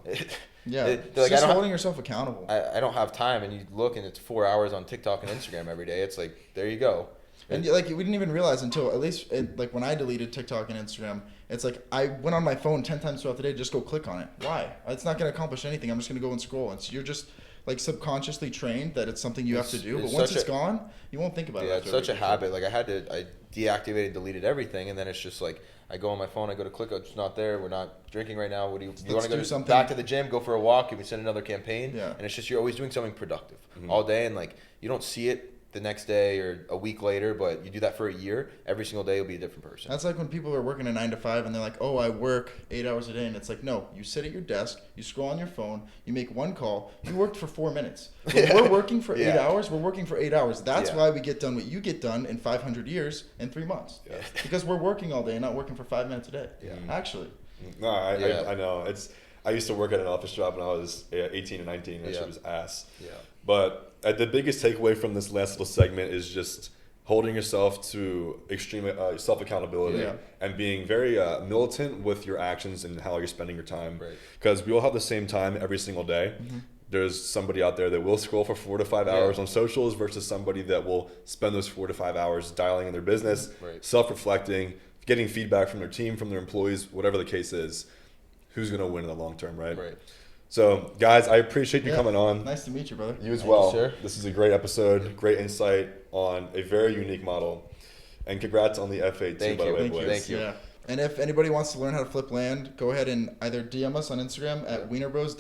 Yeah. They're It's like, just I don't holding yourself accountable. I don't have time, and you look and it's 4 hours on TikTok and Instagram every day. It's like, there you go. And like we didn't even realize until at least like when I deleted TikTok and Instagram, it's like I went on my phone 10 times throughout the day to just go click on it. Why? It's not going to accomplish anything. I'm just going to go and scroll. And so you're just like subconsciously trained that it's something you have to do. But once it's gone, you won't think about it. Yeah, it's such a habit. Like I deactivated, deleted everything, and then it's just like I go on my phone, I go to click, it's not there. We're not drinking right now. What do you want to go something back to the gym, go for a walk? Can we send another campaign? Yeah. And it's just you're always doing something productive all day, and like you don't see it the next day or a week later, but you do that for a year. Every single day, you'll be a different person. That's like when people are working a 9 to 5 and they're like, oh, I work 8 hours a day. And it's like, no, you sit at your desk, you scroll on your phone, you make one call, you worked for 4 minutes. When we're working for 8 hours, we're working for 8 hours. That's why we get done what you get done in 500 years in 3 months. Yeah. Because we're working all day and not working for 5 minutes a day. Yeah. Actually. No, I know. I used to work at an office job when I was 18 and 19. That shit was ass. Yeah. But the biggest takeaway from this last little segment is just holding yourself to extreme self-accountability and being very militant with your actions and how you're spending your time. Because we all have the same time every single day. There's somebody out there that will scroll for 4 to 5 hours on socials versus somebody that will spend those 4 to 5 hours dialing in their business, self-reflecting, getting feedback from their team, from their employees, whatever the case is. Who's going to win in the long term, right? So, guys, I appreciate you coming on. Nice to meet you, brother. You as well. you, sir. This is a great episode, great insight on a very unique model. And congrats on the F8 too, by the way, boys. Thank you. Yeah. And if anybody wants to learn how to flip land, go ahead and either DM us on Instagram at Wienerbros,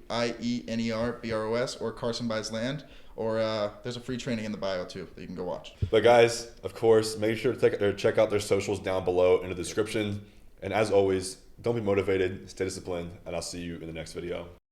WIENERBROS, or Carson Buys Land, or there's a free training in the bio too that you can go watch. But guys, of course, make sure to check out their socials down below in the description. And as always, don't be motivated, stay disciplined, and I'll see you in the next video.